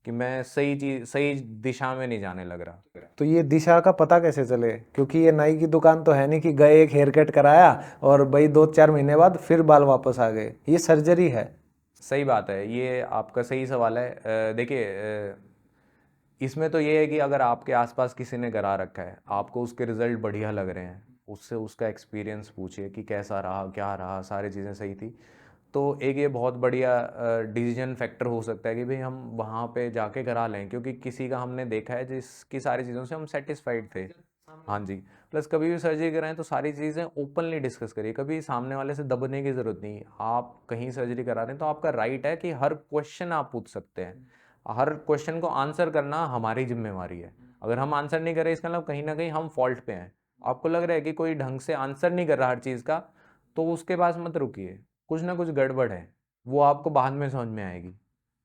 कि मैं सही दिशा में नहीं जाने लग रहा। तो ये दिशा का पता कैसे चले? क्योंकि ये नाई की दुकान तो है नहीं कि गए एक हेयर कट कराया और भाई 2-4 महीने बाद फिर बाल वापस आ गए। ये सर्जरी है। सही बात है, ये आपका सही सवाल है। देखिए, इसमें तो ये है कि अगर आपके आसपास किसी ने करा रखा है, आपको उसके रिजल्ट बढ़िया लग रहे हैं, उससे उसका एक्सपीरियंस पूछिए कि कैसा रहा, क्या रहा, सारी चीज़ें सही थी, तो एक ये बहुत बढ़िया डिसीजन फैक्टर हो सकता है कि भाई हम वहाँ पे जाके करा लें, क्योंकि किसी का हमने देखा है जिसकी सारी चीज़ों से हम सेटिस्फाइड थे। हाँ जी। प्लस कभी भी सर्जरी कराएं तो सारी चीज़ें ओपनली डिस्कस करिए, कभी सामने वाले से दबने की ज़रूरत नहीं। आप कहीं सर्जरी करा रहे हैं तो आपका राइट है कि हर क्वेश्चन आप पूछ सकते हैं, हर क्वेश्चन को आंसर करना हमारी जिम्मेवारी है। अगर हम आंसर नहीं करें इसका मतलब कहीं ना कहीं हम फॉल्ट पे हैं। आपको लग रहा है कि कोई ढंग से आंसर नहीं कर रहा हर चीज़ का, तो उसके पास मत रुकिए, कुछ ना कुछ गड़बड़ है, वो आपको बाद में समझ में आएगी।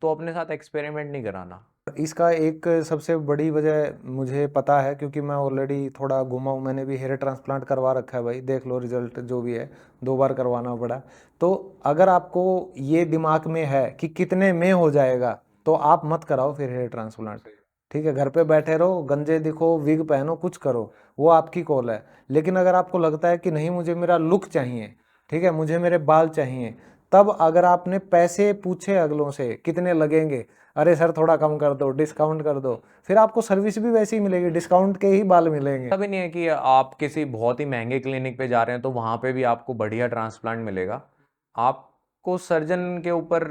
तो अपने साथ एक्सपेरिमेंट नहीं कराना। इसका एक सबसे बड़ी वजह मुझे पता है, क्योंकि मैं ऑलरेडी थोड़ा घुमा हूँ, मैंने भी हेयर ट्रांसप्लांट करवा रखा है भाई, देख लो रिजल्ट जो भी है, 2 बार करवाना पड़ा। तो अगर आपको ये दिमाग में है कि कितने में हो जाएगा, तो आप मत कराओ फिर हेयर ट्रांसप्लांट। ठीक है, घर पे बैठे रहो, गंजे दिखो, विग पहनो, कुछ करो, वो आपकी कॉल है। लेकिन अगर आपको लगता है कि नहीं मुझे मेरा लुक चाहिए, ठीक है, मुझे मेरे बाल चाहिए, तब अगर आपने पैसे पूछे अगलों से कितने लगेंगे, अरे सर थोड़ा कम कर दो, डिस्काउंट कर दो, फिर आपको सर्विस भी वैसी ही मिलेगी, डिस्काउंट के ही बाल मिलेंगे। ऐसा भी नहीं है कि आप किसी बहुत ही महंगे क्लिनिक पे जा रहे हैं तो वहाँ पे भी आपको बढ़िया ट्रांसप्लांट मिलेगा। आपको सर्जन के ऊपर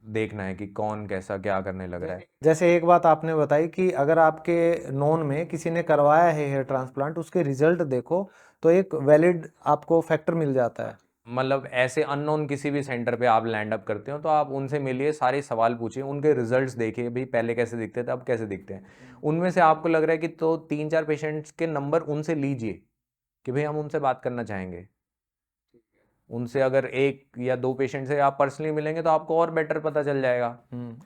देखना है कि कौन कैसा क्या करने लग रहा है। जैसे एक बात आपने बताई कि अगर आपके नॉन में किसी ने करवाया है हेयर ट्रांसप्लांट, उसके रिजल्ट देखो, तो एक वैलिड आपको फैक्टर मिल जाता है। मतलब ऐसे अननोन किसी भी सेंटर पे आप लैंड अप करते हो तो आप उनसे मिलिए, सारे सवाल पूछिए, उनके रिजल्ट्स देखिए, भाई पहले कैसे दिखते थे अब कैसे दिखते हैं। उनमें से आपको लग रहा है कि तो 3-4 पेशेंट्स के नंबर उनसे लीजिए कि भाई हम उनसे बात करना चाहेंगे। उनसे अगर 1 या 2 पेशेंट से आप पर्सनली मिलेंगे तो आपको और बेटर पता चल जाएगा।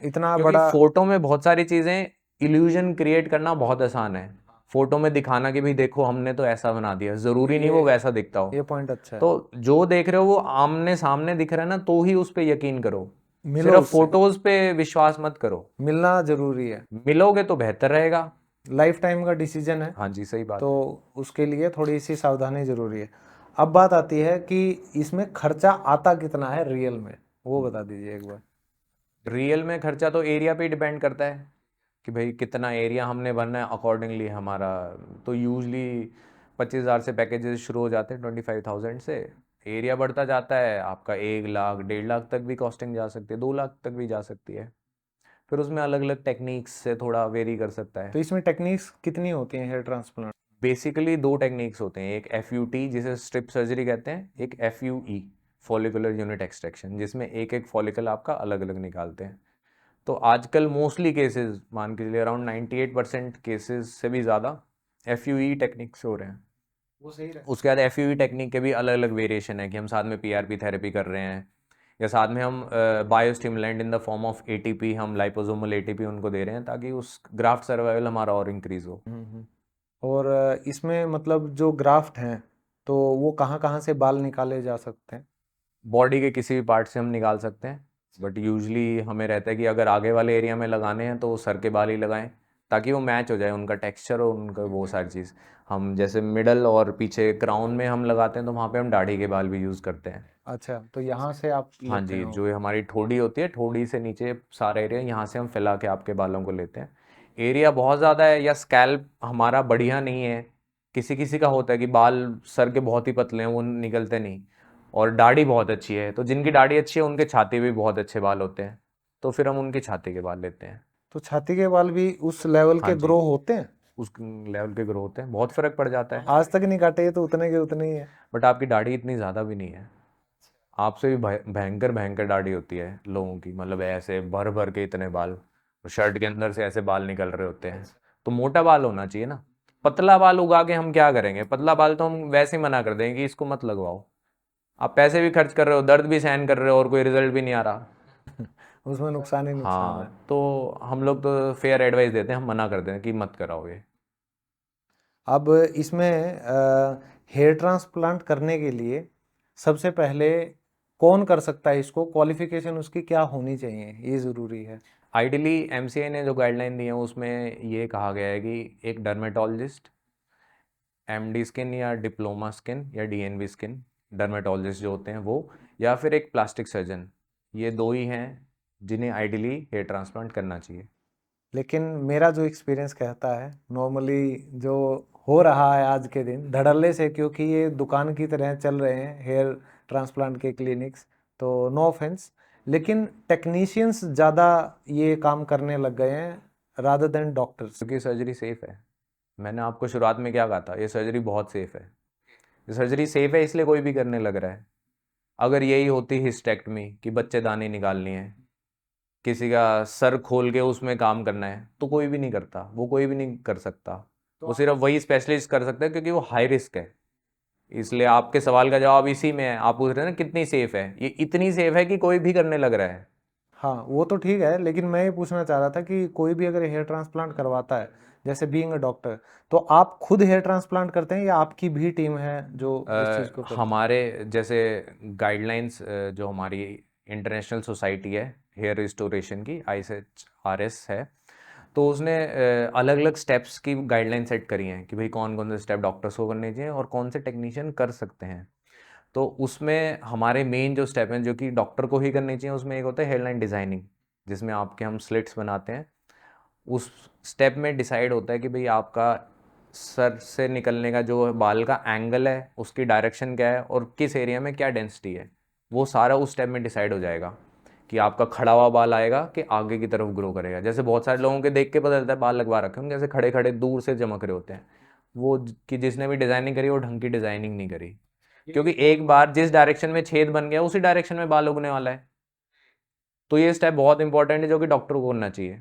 इतना क्योंकि बड़ा फोटो में बहुत सारी चीज़ें इल्यूजन क्रिएट करना बहुत आसान है। फोटो में दिखाना कि भाई देखो हमने तो ऐसा बना दिया, ज़रूरी नहीं वो वैसा दिखता हो। ये पॉइंट अच्छा है। तो जो देख रहे हो वो आमने सामने दिख रहा है ना, तो ही उस पे यकीन करो, मिलो सिर्फ उससे। फोटोज पे विश्वास मत करो। मिलना जरूरी है, मिलोगे तो बेहतर रहेगा। लाइफ टाइम का डिसीजन है, हाँ जी, सही बात तो है। उसके लिए थोड़ी सी सावधानी जरूरी है। अब बात आती है कि इसमें खर्चा आता कितना है रियल में, वो बता दीजिए एक बार। रियल में खर्चा तो एरिया पे डिपेंड करता है कि भाई कितना एरिया हमने भरना है, अकॉर्डिंगली हमारा। तो यूजली 25,000 से पैकेजेस शुरू हो जाते हैं, 25,000 से। एरिया बढ़ता जाता है, आपका 1 लाख 1.5 लाख तक भी कॉस्टिंग जा सकती है, 2 लाख तक भी जा सकती है। फिर उसमें अलग अलग टेक्निक्स से थोड़ा वेरी कर सकता है। तो इसमें टेक्निक्स कितनी होती हैं हेयर ट्रांसप्लांट? बेसिकली 2 टेक्निक्स होते हैं, एक FUT जिसे स्ट्रिप सर्जरी कहते हैं, एक FUE फॉलिकुलर यूनिट एक्सट्रैक्शन, जिसमें एक एक फॉलिकल आपका अलग अलग निकालते हैं। तो आजकल मोस्टली केसेस मान के चलिए अराउंड 98% केसेस से भी ज़्यादा FUE टेक्निक से हो रहे हैं। वो सही रहे। उसके बाद FUE टेक्निक के भी अलग अलग वेरिएशन है कि हम साथ में PRP थेरेपी कर रहे हैं, या साथ में हम biostimulant in the form of ATP, हम लाइपोसोमल ATP उनको दे रहे हैं ताकि उस ग्राफ्ट सर्वाइवल हमारा और इंक्रीज हो। और इसमें मतलब जो ग्राफ्ट हैं, तो वो कहाँ कहाँ से बाल निकाले जा सकते हैं? बॉडी के किसी भी पार्ट से हम निकाल सकते हैं, बट यूजली हमें रहता है कि अगर आगे वाले एरिया में लगाने हैं तो सर के बाल ही लगाएं, ताकि वो मैच हो जाए उनका टेक्सचर और उनका वो सारी चीज़। हम जैसे मिडल और पीछे क्राउन में हम लगाते हैं तो वहाँ पे हम दाढ़ी के बाल भी यूज़ करते हैं। अच्छा, तो यहाँ से आप हाँ लेते जी, हो? जो ये हमारी ठोड़ी होती है, ठोड़ी से नीचे सारा एरिया यहाँ से हम फैला के आपके बालों को लेते हैं। एरिया बहुत ज़्यादा है या स्कैल्प हमारा बढ़िया नहीं है, किसी किसी का होता है कि बाल सर के बहुत ही पतले हैं वो निकलते नहीं, और दाढ़ी बहुत अच्छी है, तो जिनकी दाढ़ी अच्छी है उनके छाती भी बहुत अच्छे बाल होते हैं। तो फिर हम उनकी छाती के बाल लेते हैं। तो छाती के बाल भी उस लेवल हाँ के जी। ग्रो होते हैं? उस लेवल के ग्रो होते हैं, बहुत फर्क पड़ जाता है। आज तक नहीं काटे, ये तो उतने के उतने ही है। बट आपकी दाढ़ी इतनी ज़्यादा भी नहीं है, आपसे भी भयंकर भयंकर दाढ़ी होती है लोगों की, मतलब ऐसे भर भर के इतने बाल, शर्ट के अंदर से ऐसे बाल निकल रहे होते हैं। तो मोटा बाल होना चाहिए ना, पतला बाल उगा के हम क्या करेंगे? पतला बाल तो हम वैसे ही मना कर देंगे कि इसको मत लगवाओ। आप पैसे भी खर्च कर रहे हो, दर्द भी सहन कर रहे हो और कोई रिजल्ट भी नहीं आ रहा। उसमें नुकसान ही नुकसान है। हाँ, तो हम लोग तो फेयर एडवाइस देते हैं, हम मना कर देते हैं कि मत कराओ ये। अब इसमें हेयर ट्रांसप्लांट करने के लिए सबसे पहले कौन कर सकता है इसको? क्वालिफिकेशन उसकी क्या होनी चाहिए, ये ज़रूरी है? आइडियली एमसीआई ने जो गाइडलाइन दी है उसमें ये कहा गया है कि एक डर्मेटोलॉजिस्ट, एमडी स्किन या डिप्लोमा स्किन या डीएनबी स्किन, डर्मेटोलॉजिस्ट जो होते हैं वो, या फिर एक प्लास्टिक सर्जन, ये दो ही हैं जिन्हें आइडियली हेयर ट्रांसप्लांट करना चाहिए। लेकिन मेरा जो एक्सपीरियंस कहता है, नॉर्मली जो हो रहा है आज के दिन धड़ल्ले से, क्योंकि ये दुकान की तरह चल रहे हैं हेयर ट्रांसप्लांट के क्लिनिक्स, तो नो ऑफेंस, लेकिन टेक्नीशियंस ज़्यादा ये काम करने लग गए हैं रादर देन डॉक्टर्स। क्योंकि सर्जरी सेफ़ है। मैंने आपको शुरुआत में क्या कहा था, ये सर्जरी बहुत सेफ़ है। ये सर्जरी सेफ़ है इसलिए कोई भी करने लग रहा है। अगर यही होती हिस्टेक्टमी कि बच्चेदानी निकालनी है, किसी का सर खोल के उसमें काम करना है, तो कोई भी नहीं करता, वो कोई भी नहीं कर सकता। वो सिर्फ वही स्पेशलिस्ट कर सकता है क्योंकि वो हाई रिस्क है। इसलिए आपके सवाल का जवाब इसी में है। आप पूछ रहे हैं ना कितनी सेफ़ है, ये इतनी सेफ़ है कि कोई भी करने लग रहा है। हाँ, वो तो ठीक है, लेकिन मैं ये पूछना चाह रहा था कि कोई भी अगर हेयर ट्रांसप्लांट करवाता है, जैसे बीइंग अ डॉक्टर, तो आप खुद हेयर ट्रांसप्लांट करते हैं या आपकी भी टीम है जो इस चीज़ को करती है? हमारे जैसे गाइडलाइंस, जो हमारी इंटरनेशनल सोसाइटी है हेयर रिस्टोरेशन की, ISHRS है, तो उसने अलग अलग स्टेप्स की गाइडलाइन सेट करी हैं कि भाई कौन कौन से स्टेप डॉक्टर्स को करने चाहिए और कौन से टेक्नीशियन कर सकते हैं। तो उसमें हमारे मेन जो स्टेप हैं जो कि डॉक्टर को ही करनी चाहिए, उसमें एक होता है हेयर लाइन डिज़ाइनिंग, जिसमें आपके हम स्लिट्स बनाते हैं। उस स्टेप में डिसाइड होता है कि भाई आपका सर से निकलने का जो बाल का एंगल है, उसकी डायरेक्शन क्या है और किस एरिया में क्या डेंसिटी है, वो सारा उस स्टेप में डिसाइड हो जाएगा कि आपका खड़ा हुआ बाल आएगा कि आगे की तरफ ग्रो करेगा। जैसे बहुत सारे लोगों के देख के पता चलता है बाल लगवा रखे हैं जैसे खड़े खड़े दूर से चमक रहे होते हैं, वो कि जिसने भी डिज़ाइनिंग करी वो ढंग की डिज़ाइनिंग नहीं करी, क्योंकि एक बार जिस डायरेक्शन में छेद बन गया उसी डायरेक्शन में बाल उगने वाला है। तो ये स्टेप बहुत इंपॉर्टेंट है जो कि डॉक्टर को करना चाहिए।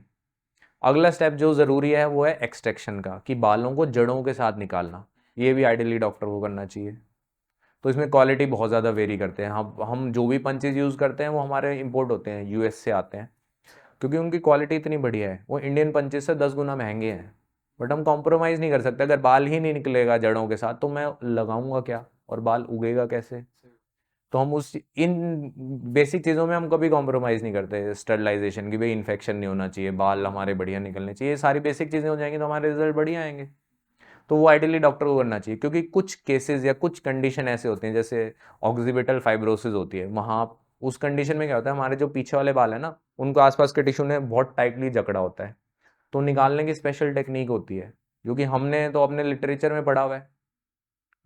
अगला स्टेप जो ज़रूरी है वो है एक्सट्रैक्शन का, कि बालों को जड़ों के साथ निकालना, ये भी आइडियली डॉक्टर को करना चाहिए। तो इसमें क्वालिटी बहुत ज़्यादा वेरी करते हैं। हम जो भी पंचेज यूज़ करते हैं वो हमारे इंपोर्ट होते हैं, यूएस से आते हैं, क्योंकि उनकी क्वालिटी इतनी बढ़िया है। वो इंडियन पंचेज से 10 गुना महंगे हैं, बट हम कॉम्प्रोमाइज़ नहीं कर सकते। अगर बाल ही नहीं निकलेगा जड़ों के साथ तो मैं लगाऊंगा क्या और बाल उगेगा कैसे? तो हम उस इन बेसिक चीज़ों में हम कभी कॉम्प्रोमाइज़ नहीं करते। स्टरलाइजेशन की, भाई इन्फेक्शन नहीं होना चाहिए, बाल हमारे बढ़िया निकलने चाहिए, ये सारी बेसिक चीज़ें हो जाएंगी तो हमारे रिजल्ट बढ़िया आएंगे। तो वो आइडियली डॉक्टर को करना चाहिए, क्योंकि कुछ केसेस या कुछ कंडीशन ऐसे होते हैं जैसे ऑक्सीपिटल फाइब्रोसिस होती है, वहाँ उस कंडीशन में क्या होता है, हमारे जो पीछे वाले बाल है ना, उनको आसपास के टिश्यू ने बहुत टाइटली जकड़ा होता है, तो निकालने की स्पेशल टेक्निक होती है, जो कि हमने तो अपने लिटरेचर में पढ़ा हुआ है,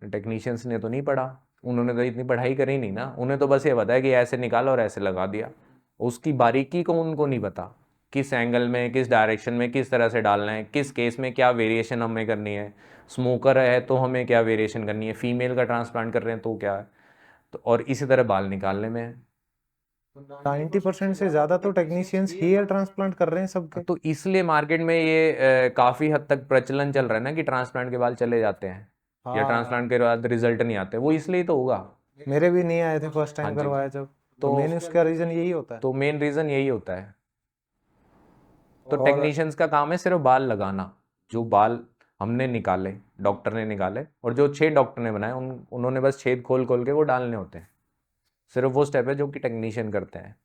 टेक्नीशियंस ने तो नहीं पढ़ा। उन्होंने तो इतनी पढ़ाई करी नहीं ना, उन्हें तो बस ये पता है कि ऐसे निकाला और ऐसे लगा दिया। उसकी बारीकी को उनको नहीं पता, किस एंगल में, किस डायरेक्शन में, किस तरह से डालना है, किस केस में क्या वेरिएशन हमें करनी है, स्मोकर है तो हमें क्या वेरिएशन करनी है, फीमेल का ट्रांसप्लांट कर रहे हैं तो क्या है, तो और इसी तरह बाल निकालने में है। 90% से ज़्यादा तो टेक्नीशियंस ही हेयर ट्रांसप्लांट कर रहे हैं सबके। तो इसलिए मार्केट में ये काफ़ी हद तक प्रचलन चल रहा है ना कि ट्रांसप्लांट के बाल चले जाते हैं या हाँ, ट्रांसप्लांट के बाद रिजल्ट नहीं आते, वो इसलिए तो होगा। मेरे भी नहीं आए थे फर्स्ट हाँ टाइम जी। करवाया जब, तो तो मेन उसका रीज़न यही होता है। तो मेन रीज़न यही होता है। तो और टेक्नीशियंस का काम है सिर्फ बाल लगाना, जो बाल हमने निकाले, डॉक्टर ने निकाले, और जो 6 डॉक्टर ने बनाए उन्होंने बस छेद खोल खोल के वो डालने होते हैं। सिर्फ वो स्टेप है जो कि टेक्नीशियन करते हैं।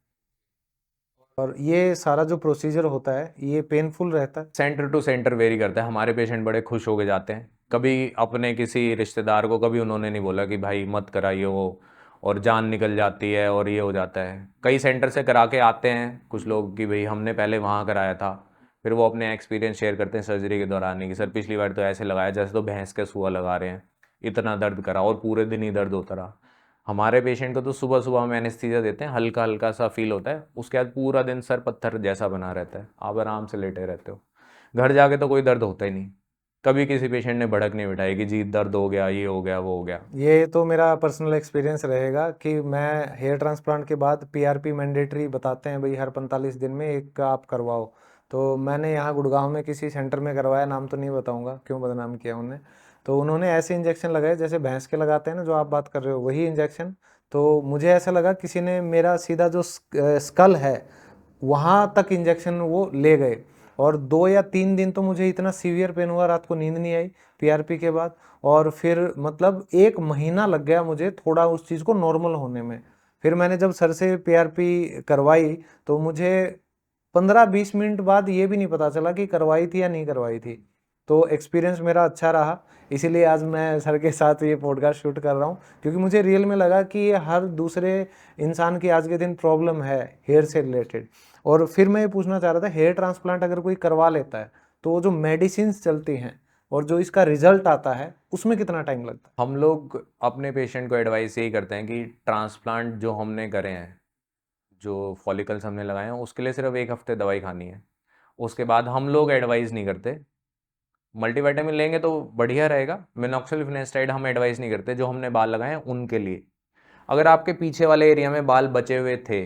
और ये सारा जो प्रोसीजर होता है ये पेनफुल रहता है? सेंटर टू सेंटर वेरी करता है। हमारे पेशेंट बड़े खुश हो के जाते हैं, कभी अपने किसी रिश्तेदार को कभी उन्होंने नहीं बोला कि भाई मत कराइए वो, और जान निकल जाती है और ये हो जाता है। कई सेंटर से करा के आते हैं कुछ लोग कि भाई हमने पहले वहाँ कराया था, फिर वो अपने एक्सपीरियंस शेयर करते हैं सर्जरी के दौरान कि सर पिछली बार तो ऐसे लगाया जैसे तो भैंस का सूआ लगा रहे हैं, इतना दर्द करा और पूरे दिन ही दर्द होता रहा। हमारे पेशेंट को तो सुबह सुबह हम एनेस्थीसिया देते हैं, हल्का हल्का सा फील होता है, उसके बाद पूरा दिन सर पत्थर जैसा बना रहता है, आप आराम से लेटे रहते हो। घर जाके तो कोई दर्द होता ही नहीं, कभी किसी पेशेंट ने भड़क नहीं बिठाई कि जी दर्द हो गया, ये हो गया, वो हो गया। ये तो मेरा पर्सनल एक्सपीरियंस रहेगा कि मैं हेयर ट्रांसप्लांट के बाद पीआरपी मैंडेटरी बताते हैं भाई, हर 45 दिन में एक का आप करवाओ। तो मैंने यहाँ गुड़गांव में किसी सेंटर में करवाया, नाम तो नहीं बताऊंगा, क्यों बदनाम किया उन्हें। तो उन्होंने ऐसे इंजेक्शन लगाए जैसे भैंस के लगाते हैं ना, जो आप बात कर रहे हो वही इंजेक्शन। तो मुझे ऐसा लगा किसी ने मेरा सीधा जो स्कल है वहाँ तक इंजेक्शन वो ले गए। और 2 या 3 दिन तो मुझे इतना सीवियर पेन हुआ, रात को नींद नहीं आई पीआरपी के बाद। और फिर मतलब 1 महीना लग गया मुझे थोड़ा उस चीज़ को नॉर्मल होने में। फिर मैंने जब सर से पीआरपी करवाई तो मुझे 15-20 मिनट बाद ये भी नहीं पता चला कि करवाई थी या नहीं करवाई थी। तो एक्सपीरियंस मेरा अच्छा रहा, इसीलिए आज मैं सर के साथ ये पॉडकास्ट शूट कर रहा हूँ, क्योंकि मुझे रियल में लगा कि ये हर दूसरे इंसान की आज के दिन प्रॉब्लम है हेयर से रिलेटेड। और फिर मैं ये पूछना चाह रहा था, हेयर ट्रांसप्लांट अगर कोई करवा लेता है तो वो जो मेडिसिन चलती हैं और जो इसका रिजल्ट आता है उसमें कितना टाइम लगता है? हम लोग अपने पेशेंट को एडवाइस यही करते हैं कि ट्रांसप्लांट जो हमने करे हैं, जो फॉलिकल्स हमने लगाए हैं, उसके लिए सिर्फ 1 हफ्ते दवाई खानी है। उसके बाद हम लोग एडवाइस नहीं करते। मल्टीविटामिन लेंगे तो बढ़िया रहेगा, मिनॉक्सिल फिनेस्टाइड हम एडवाइस नहीं करते जो हमने बाल लगाए हैं उनके लिए। अगर आपके पीछे वाले एरिया में बाल बचे हुए थे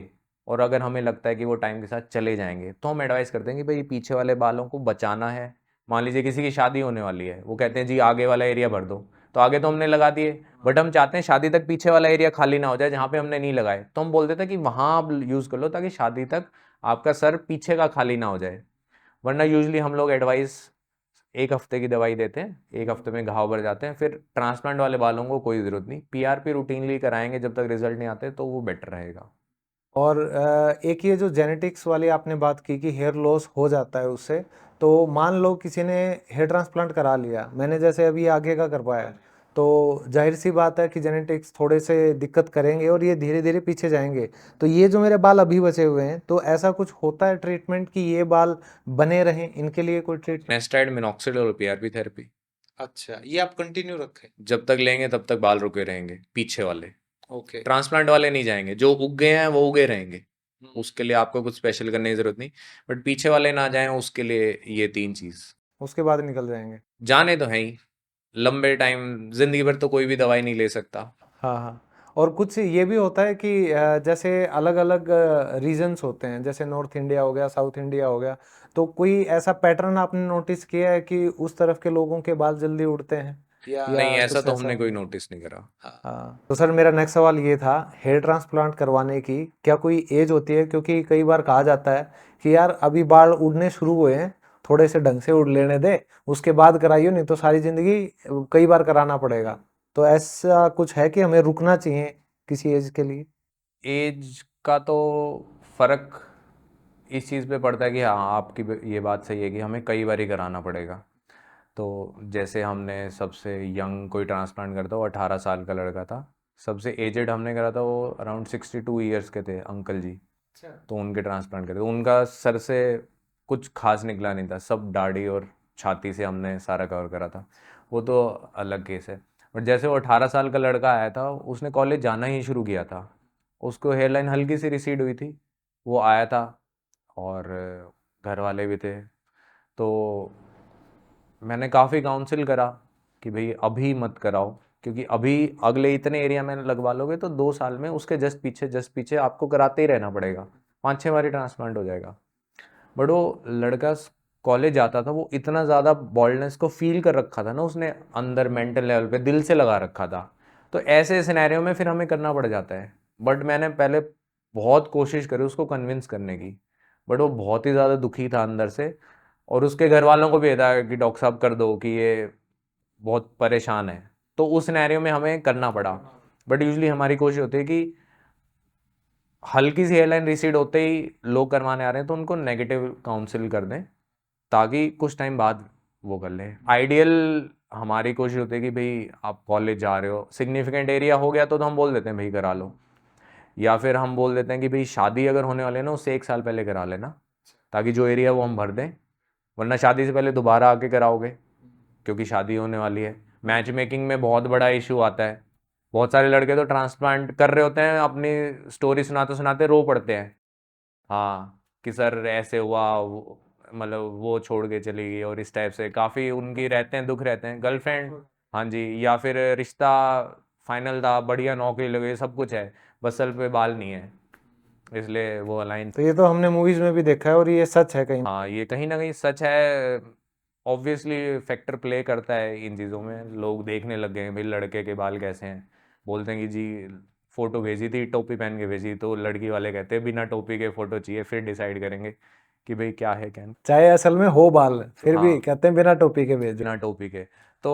और अगर हमें लगता है कि वो टाइम के साथ चले जाएंगे, तो हम एडवाइस करते हैं कि भाई पीछे वाले बालों को बचाना है। मान लीजिए किसी की शादी होने वाली है, वो कहते हैं जी आगे वाला एरिया भर दो, तो आगे तो हमने लगा दिए, बट हम चाहते हैं शादी तक पीछे वाला एरिया खाली ना हो जाए जहाँ पे हमने नहीं लगाए, तो हम बोल देते हैं कि वहाँ आप यूज़ कर लो ताकि शादी तक आपका सर पीछे का खाली ना हो जाए। वरना यूजली हम लोग एडवाइस 1 हफ्ते की दवाई देते हैं, 1 हफ्ते में घाव भर जाते हैं। फिर ट्रांसप्लांट वाले बालों को कोई ज़रूरत नहीं, पीआरपी रूटीनली कराएंगे जब तक रिजल्ट नहीं आते, तो वो बेटर रहेगा। और एक ये जो जेनेटिक्स वाली आपने बात की कि हेयर लॉस हो जाता है उससे, तो मान लो किसी ने हेयर ट्रांसप्लांट करा लिया, मैंने जैसे अभी आगे का करवाया, तो जाहिर सी बात है कि जेनेटिक्स थोड़े से दिक्कत करेंगे और ये धीरे धीरे पीछे जाएंगे। तो ये जो मेरे बाल अभी बचे हुए हैं, तो ऐसा कुछ होता है ट्रीटमेंट कि ये बाल बने रहें, इनके लिए कोई ट्रीटमेंट? फिनेस्टाइड, मिनॉक्सिल और पीआरपी थेरेपी अच्छा, ये आप कंटिन्यू रखें? जब तक लेंगे तब तक बाल रुके रहेंगे पीछे वाले। ओके। ट्रांसप्लांट वाले नहीं जाएंगे, जो उग गए हैं वो उगे रहेंगे, उसके लिए आपको कुछ स्पेशल करने की जरूरत नहीं। बट पीछे वाले ना जाएं, उसके लिए ये 3 चीज उसके बाद निकल जाएंगे? जाने तो है ही। लंबे टाइम जिंदगी भर तो कोई भी दवाई नहीं ले सकता। हाँ हाँ। और कुछ ये भी होता है कि जैसे अलग अलग रीजन्स होते हैं, जैसे नॉर्थ इंडिया हो गया, साउथ इंडिया हो गया, तो कोई ऐसा पैटर्न आपने नोटिस किया है कि उस तरफ के लोगों के बाल जल्दी उड़ते हैं नहीं, या ऐसा कुछ तो ऐसा? हमने कोई नोटिस नहीं करा। हाँ, तो सर मेरा नेक्स्ट सवाल ये था, हेयर ट्रांसप्लांट करवाने की क्या कोई एज होती है? क्योंकि कई बार कहा जाता है कि यार अभी बाल उड़ने शुरू हुए हैं, थोड़े से ढंग से उड़ लेने दे, उसके बाद कराइयो, नहीं तो सारी जिंदगी कई बार कराना पड़ेगा। तो ऐसा कुछ है कि हमें रुकना चाहिए किसी एज के लिए? एज का तो फर्क इस चीज़ पे पड़ता है कि हाँ, आपकी ये बात सही है कि हमें कई बार ही कराना पड़ेगा। तो जैसे हमने सबसे यंग कोई ट्रांसप्लांट करता, वो 18 साल का लड़का था। सबसे एजेड हमने करा था, वो अराउंड 62 ईयर्स के थे, अंकल जी। तो उनके ट्रांसप्लांट करे, उनका सर से कुछ खास निकला नहीं था, सब दाढ़ी और छाती से हमने सारा कवर करा था, वो तो अलग केस है। बट जैसे वो 18 साल का लड़का आया था, उसने कॉलेज जाना ही शुरू किया था, उसको हेयरलाइन हल्की सी रिसीड हुई थी, वो आया था और घर वाले भी थे, तो मैंने काफ़ी काउंसिल करा कि भाई अभी मत कराओ, क्योंकि अभी अगले इतने एरिया में लगवा लोगे तो 2 साल में उसके जस्ट पीछे आपको कराते ही रहना पड़ेगा, 5-6 बारी ट्रांसप्लांट हो जाएगा। बट वो लड़का कॉलेज जाता था, वो इतना ज़्यादा बॉल्डनेस को फील कर रखा था ना उसने, अंदर मेंटल लेवल पे दिल से लगा रखा था। तो ऐसे सिनेरियो में फिर हमें करना पड़ जाता है। बट मैंने पहले बहुत कोशिश करी उसको कन्विंस करने की, बट वो बहुत ही ज़्यादा दुखी था अंदर से, और उसके घर वालों को भी था कि डॉक्टर साहब कर दो, कि ये बहुत परेशान है। तो उस सिनेरियो में हमें करना पड़ा। बट यूजली हमारी कोशिश होती है कि हल्की सी हेयरलाइन रिसीड होते ही लोग करवाने आ रहे हैं तो उनको नेगेटिव काउंसिल कर दें, ताकि कुछ टाइम बाद वो कर लें। आइडियल हमारी कोशिश होती है कि भाई आप कॉलेज जा रहे हो, सिग्निफिकेंट एरिया हो गया तो हम बोल देते हैं भाई करा लो, या फिर हम बोल देते हैं कि भाई शादी अगर होने वाले ना, उससे 1 साल पहले करा लेना, ताकि जो एरिया वो हम भर दें। वरना शादी से पहले दोबारा आके कराओगे, क्योंकि शादी होने वाली है। मैच मेकिंग में बहुत बड़ा इशू आता है, बहुत सारे लड़के तो ट्रांसप्लांट कर रहे होते हैं, अपनी स्टोरी सुनाते सुनाते रो पड़ते हैं। हाँ, कि सर ऐसे हुआ, मतलब वो छोड़ के चली गई, और इस टाइप से काफ़ी उनकी रहते हैं, दुख रहते हैं। गर्लफ्रेंड, हाँ जी, या फिर रिश्ता फाइनल था, बढ़िया नौकरी लगी, सब कुछ है, बस सर पे बाल नहीं है, इसलिए वो अलाइन। तो ये तो हमने मूवीज में भी देखा है और ये सच है कहीं। हाँ, ये कहीं ना कहीं सच है। ऑब्वियसली फैक्टर प्ले करता है इन चीज़ों में। लोग देखने लग गए हैं भाई लड़के के बाल कैसे हैं, बोलते हैं कि जी फोटो भेजी थी, टोपी पहन के भेजी, तो लड़की वाले कहते हैं बिना टोपी के फोटो चाहिए, फिर डिसाइड करेंगे कि भाई क्या है क्या नहीं। चाहे असल में हो बाल, फिर भी हाँ, कहते हैं बिना टोपी के भेजो। बिना टोपी के। तो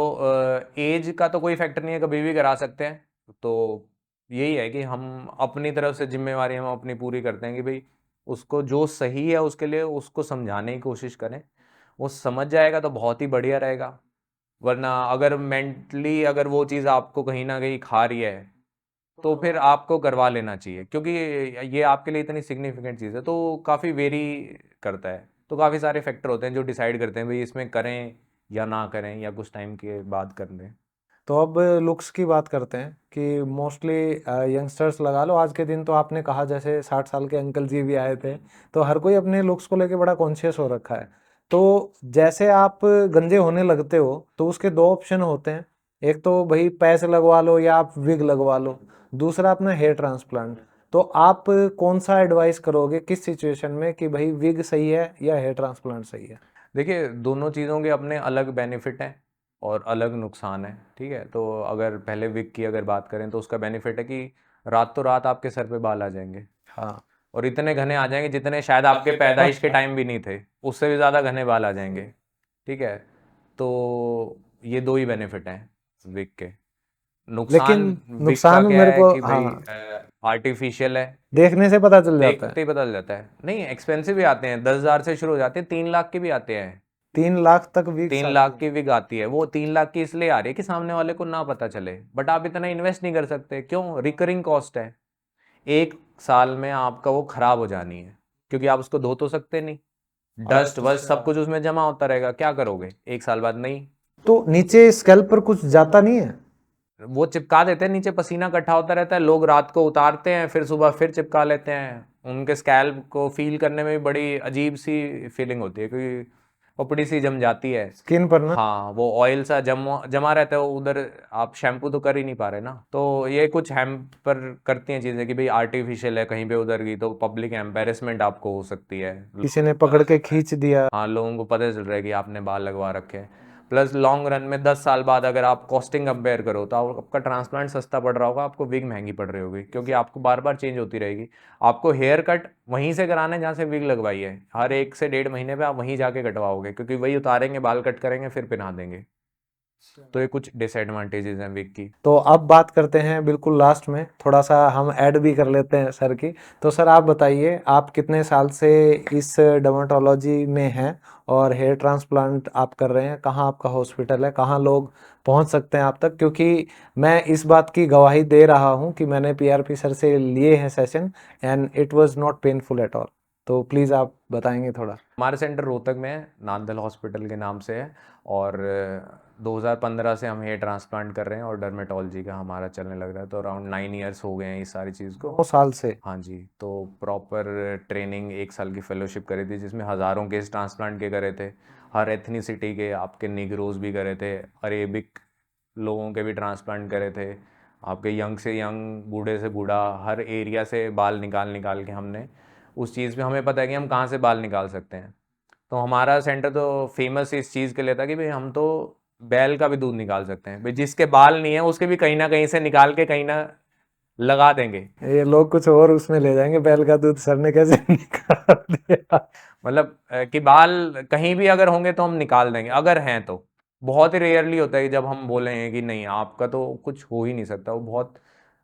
एज का तो कोई फैक्टर नहीं है, कभी भी करा सकते हैं। तो यही है कि हम अपनी तरफ से जिम्मेवारी हम अपनी पूरी करते हैं कि भाई उसको जो सही है उसके लिए उसको समझाने की कोशिश करें। वो समझ जाएगा तो बहुत ही बढ़िया रहेगा, वरना अगर मेंटली अगर वो चीज़ आपको कहीं ना कहीं खा रही है तो फिर आपको करवा लेना चाहिए, क्योंकि ये आपके लिए इतनी सिग्निफिकेंट चीज़ है। तो काफ़ी वेरी करता है, तो काफ़ी सारे फैक्टर होते हैं जो डिसाइड करते हैं भाई इसमें करें या ना करें, या कुछ टाइम के बाद कर लें। तो अब लुक्स की बात करते हैं कि मोस्टली यंगस्टर्स लगा लो, आज के दिन तो आपने कहा जैसे 60 साल के अंकल जी भी आए थे, तो हर कोई अपने लुक्स को लेके बड़ा कॉन्शियस हो रखा है। तो जैसे आप गंजे होने लगते हो तो उसके दो ऑप्शन होते हैं, एक तो भाई पैच लगवा लो या आप विग लगवा लो, दूसरा अपना हेयर ट्रांसप्लांट। तो आप कौन सा एडवाइस करोगे किस सिचुएशन में कि भाई विग सही है या हेयर ट्रांसप्लांट सही है? देखिए, दोनों चीज़ों के अपने अलग बेनिफिट हैं और अलग नुकसान है, ठीक है। तो अगर पहले विग की अगर बात करें तो उसका बेनिफिट है कि रातों रात आपके सर पे बाल आ जाएंगे, हाँ। और इतने घने आ जाएंगे जितने शायद आपके पैदाइश के टाइम भी नहीं थे, उससे भी ज़्यादा घने बाल आ जाएंगे, ठीक है। तो ये दो ही बेनिफिट हैं विग के। लेकिन नुकसान विग का नुकसान क्या मेरे है को, कि भाई हाँ, आर्टिफिशियल है, देखने से पता चल जाता है। देखते ही बदल जाता है। नहीं, एक्सपेंसिव भी आते हैं, 10,000 से शुरू हो जाते हैं, 3 लाख के भी आते हैं। 3 लाख तक वीक्स 3 लाख की विग आती है, वो 3 लाख की इसलिए आ रही है कि सामने वाले को ना पता चले, बट आप इतना इन्वेस्ट नहीं कर सकते, क्यों? रिकरिंग कॉस्ट है, 1 साल में आपका वो खराब हो जानी है, क्योंकि आप उसको धो तो सकते नहीं, डस्ट वस्ट सब कुछ उसमें जमा होता रहेगा, क्या करोगे 1 साल बाद? नहीं, तो नीचे स्कैल्प पर कुछ जाता नहीं है? वो चिपका देते हैं नीचे, पसीना इकट्ठा होता रहता है, लोग रात को उतारते हैं, फिर सुबह फिर चिपका लेते हैं। उनके स्कैल्प को फील करने में भी बड़ी अजीब सी फीलिंग होती है, क्योंकि पपड़ी सी जम जाती है। स्किन पर ना? हाँ, वो ऑयल सा जमा रहता है उधर, आप शैम्पू तो कर ही नहीं पा रहे ना। तो ये कुछ हैम्पर करती हैं चीज़ें कि भाई आर्टिफिशियल है, कहीं पे उधर गई तो पब्लिक एम्बेरसमेंट आपको हो सकती है, किसी ने पकड़ के खींच दिया। हाँ, लोगों को पता चल रहा है कि आपने बाल लगवा रखे हैं। प्लस लॉन्ग रन में 10 साल बाद अगर आप कॉस्टिंग कंपेयर करो तो आपका ट्रांसप्लांट सस्ता पड़ रहा होगा, आपको विग महंगी पड़ रही होगी, क्योंकि आपको बार बार चेंज होती रहेगी। आपको हेयर कट वहीं से कराना है जहाँ से विग लगवाई है, हर 1 से 1.5 महीने पे आप वहीं जाके कटवाओगे, क्योंकि वही उतारेंगे, बाल कट करेंगे, फिर पहना देंगे। तो ये कुछ डिसएडवांटेजेस हैं विग की। तो अब बात करते हैं बिल्कुल लास्ट में, थोड़ा सा हम ऐड भी कर लेते हैं सर की। तो सर आप बताइए, आप कितने साल से इस डर्मेटोलॉजी में हैं और हेयर ट्रांसप्लांट आप कर रहे हैं? कहाँ आपका हॉस्पिटल है, कहाँ लोग पहुंच सकते हैं आप तक? क्योंकि मैं इस बात की गवाही दे रहा हूं कि मैंने पीआरपी सर से लिए हैं session and it was not painful at all. तो प्लीज़ आप बताएंगे थोड़ा। हमारा सेंटर रोहतक में है, नांदल हॉस्पिटल के नाम से है, और 2015 से हम हेयर ट्रांसप्लांट कर रहे हैं, और डर्मेटोलॉजी का हमारा चलने लग रहा है, तो अराउंड 9 ईयर्स हो गए हैं इस सारी चीज़ को। 9 साल से? हाँ जी। तो प्रॉपर ट्रेनिंग, 1 साल की फेलोशिप करी थी, जिसमें हज़ारों केस ट्रांसप्लांट के करे थे, हर एथनिसिटी के, आपके निगरोज भी करे थे, अरेबिक लोगों के भी ट्रांसप्लांट करे थे, आपके यंग से यंग, बूढ़े से बूढ़ा, हर एरिया से बाल निकाल निकाल के हमने उस चीज़ पे, हमें पता है कि हम कहाँ से बाल निकाल सकते हैं। तो हमारा सेंटर तो फेमस इस चीज़ के लिए था कि भाई हम तो बैल का भी दूध निकाल सकते हैं, भाई जिसके बाल नहीं है उसके भी कहीं ना कहीं से निकाल के कहीं ना लगा देंगे। ये लोग कुछ और उसमें ले जाएंगे, बैल का दूध सर ने कैसे निकाल दिया? मतलब कि बाल कहीं भी अगर होंगे तो हम निकाल देंगे, अगर हैं तो। बहुत ही रेयरली होता है कि जब हम बोले हैं कि नहीं आपका तो कुछ हो ही नहीं सकता, वो बहुत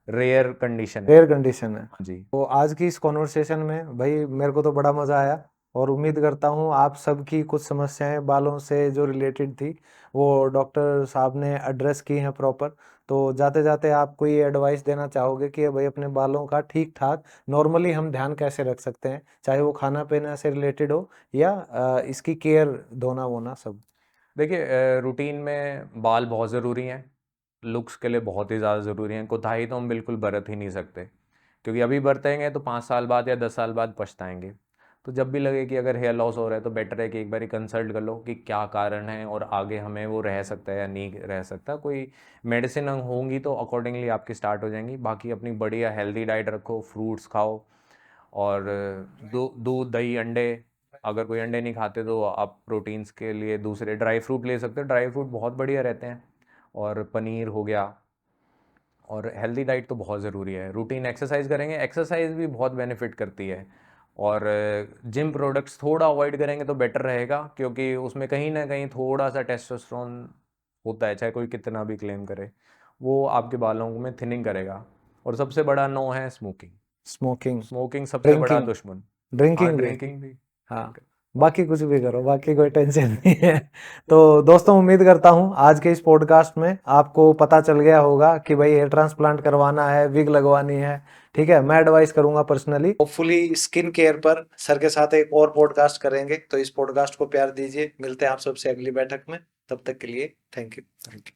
रेयर कंडीशन है। रेयर कंडीशन है। हाँ जी। तो आज की इस कॉन्वर्सेशन में भाई मेरे को तो बड़ा मजा आया, और उम्मीद करता हूँ आप सबकी कुछ समस्याएं बालों से जो रिलेटेड थी वो डॉक्टर साहब ने एड्रेस की हैं प्रॉपर। तो जाते जाते आप कोई एडवाइस देना चाहोगे कि भाई अपने बालों का ठीक ठाक नॉर्मली हम ध्यान कैसे रख सकते हैं, चाहे वो खाना पीना से रिलेटेड हो या इसकी केयर, धोना वोना सब? देखिए, रूटीन में बाल बहुत ज़रूरी हैं, लुक्स के लिए बहुत ही ज़्यादा ज़रूरी हैं। कोताही तो हम बिल्कुल बरत ही नहीं सकते, क्योंकि अभी बरतेंगे तो 5 साल बाद या 10 साल बाद पछताएंगे। तो जब भी लगे कि अगर हेयर लॉस हो रहा है तो बेटर है कि एक बारी कंसल्ट कर लो कि क्या कारण है और आगे हमें वो रह सकता है या नहीं रह सकता। कोई मेडिसिन होंगी तो अकॉर्डिंगली आपकी स्टार्ट हो जाएंगी। बाकी अपनी बढ़िया हेल्दी डाइट रखो, फ्रूट्स खाओ, और दूध दही अंडे, अगर कोई अंडे नहीं खाते तो आप प्रोटीन्स के लिए दूसरे ड्राई फ्रूट ले सकते हो। ड्राई फ्रूट बहुत बढ़िया रहते हैं, और पनीर हो गया। और हेल्दी डाइट तो बहुत ज़रूरी है। रूटीन एक्सरसाइज करेंगे, एक्सरसाइज भी बहुत बेनिफिट करती है। और जिम प्रोडक्ट्स थोड़ा अवॉइड करेंगे तो बेटर रहेगा, क्योंकि उसमें कहीं ना कहीं थोड़ा सा टेस्टोस्टेरोन होता है, चाहे कोई कितना भी क्लेम करे, वो आपके बालों में थिनिंग करेगा। और सबसे बड़ा नो है स्मोकिंग। स्मोकिंग, स्मोकिंग सबसे बड़ा ड्रिंकिंग, दुश्मन। हाँ, ड्रिंकिंग भी। ड्रिंकिंग भी। हाँ, बाकी कुछ भी करो, बाकी कोई टेंशन नहीं है। तो दोस्तों, उम्मीद करता हूँ आज के इस पॉडकास्ट में आपको पता चल गया होगा कि भाई हेयर ट्रांसप्लांट करवाना है, विग लगवानी है, ठीक है। मैं एडवाइस करूंगा पर्सनली। होपफुली स्किन केयर पर सर के साथ एक और पॉडकास्ट करेंगे, तो इस पॉडकास्ट को प्यार दीजिए। मिलते हैं आप सबसे अगली बैठक में, तब तक के लिए थैंक यू।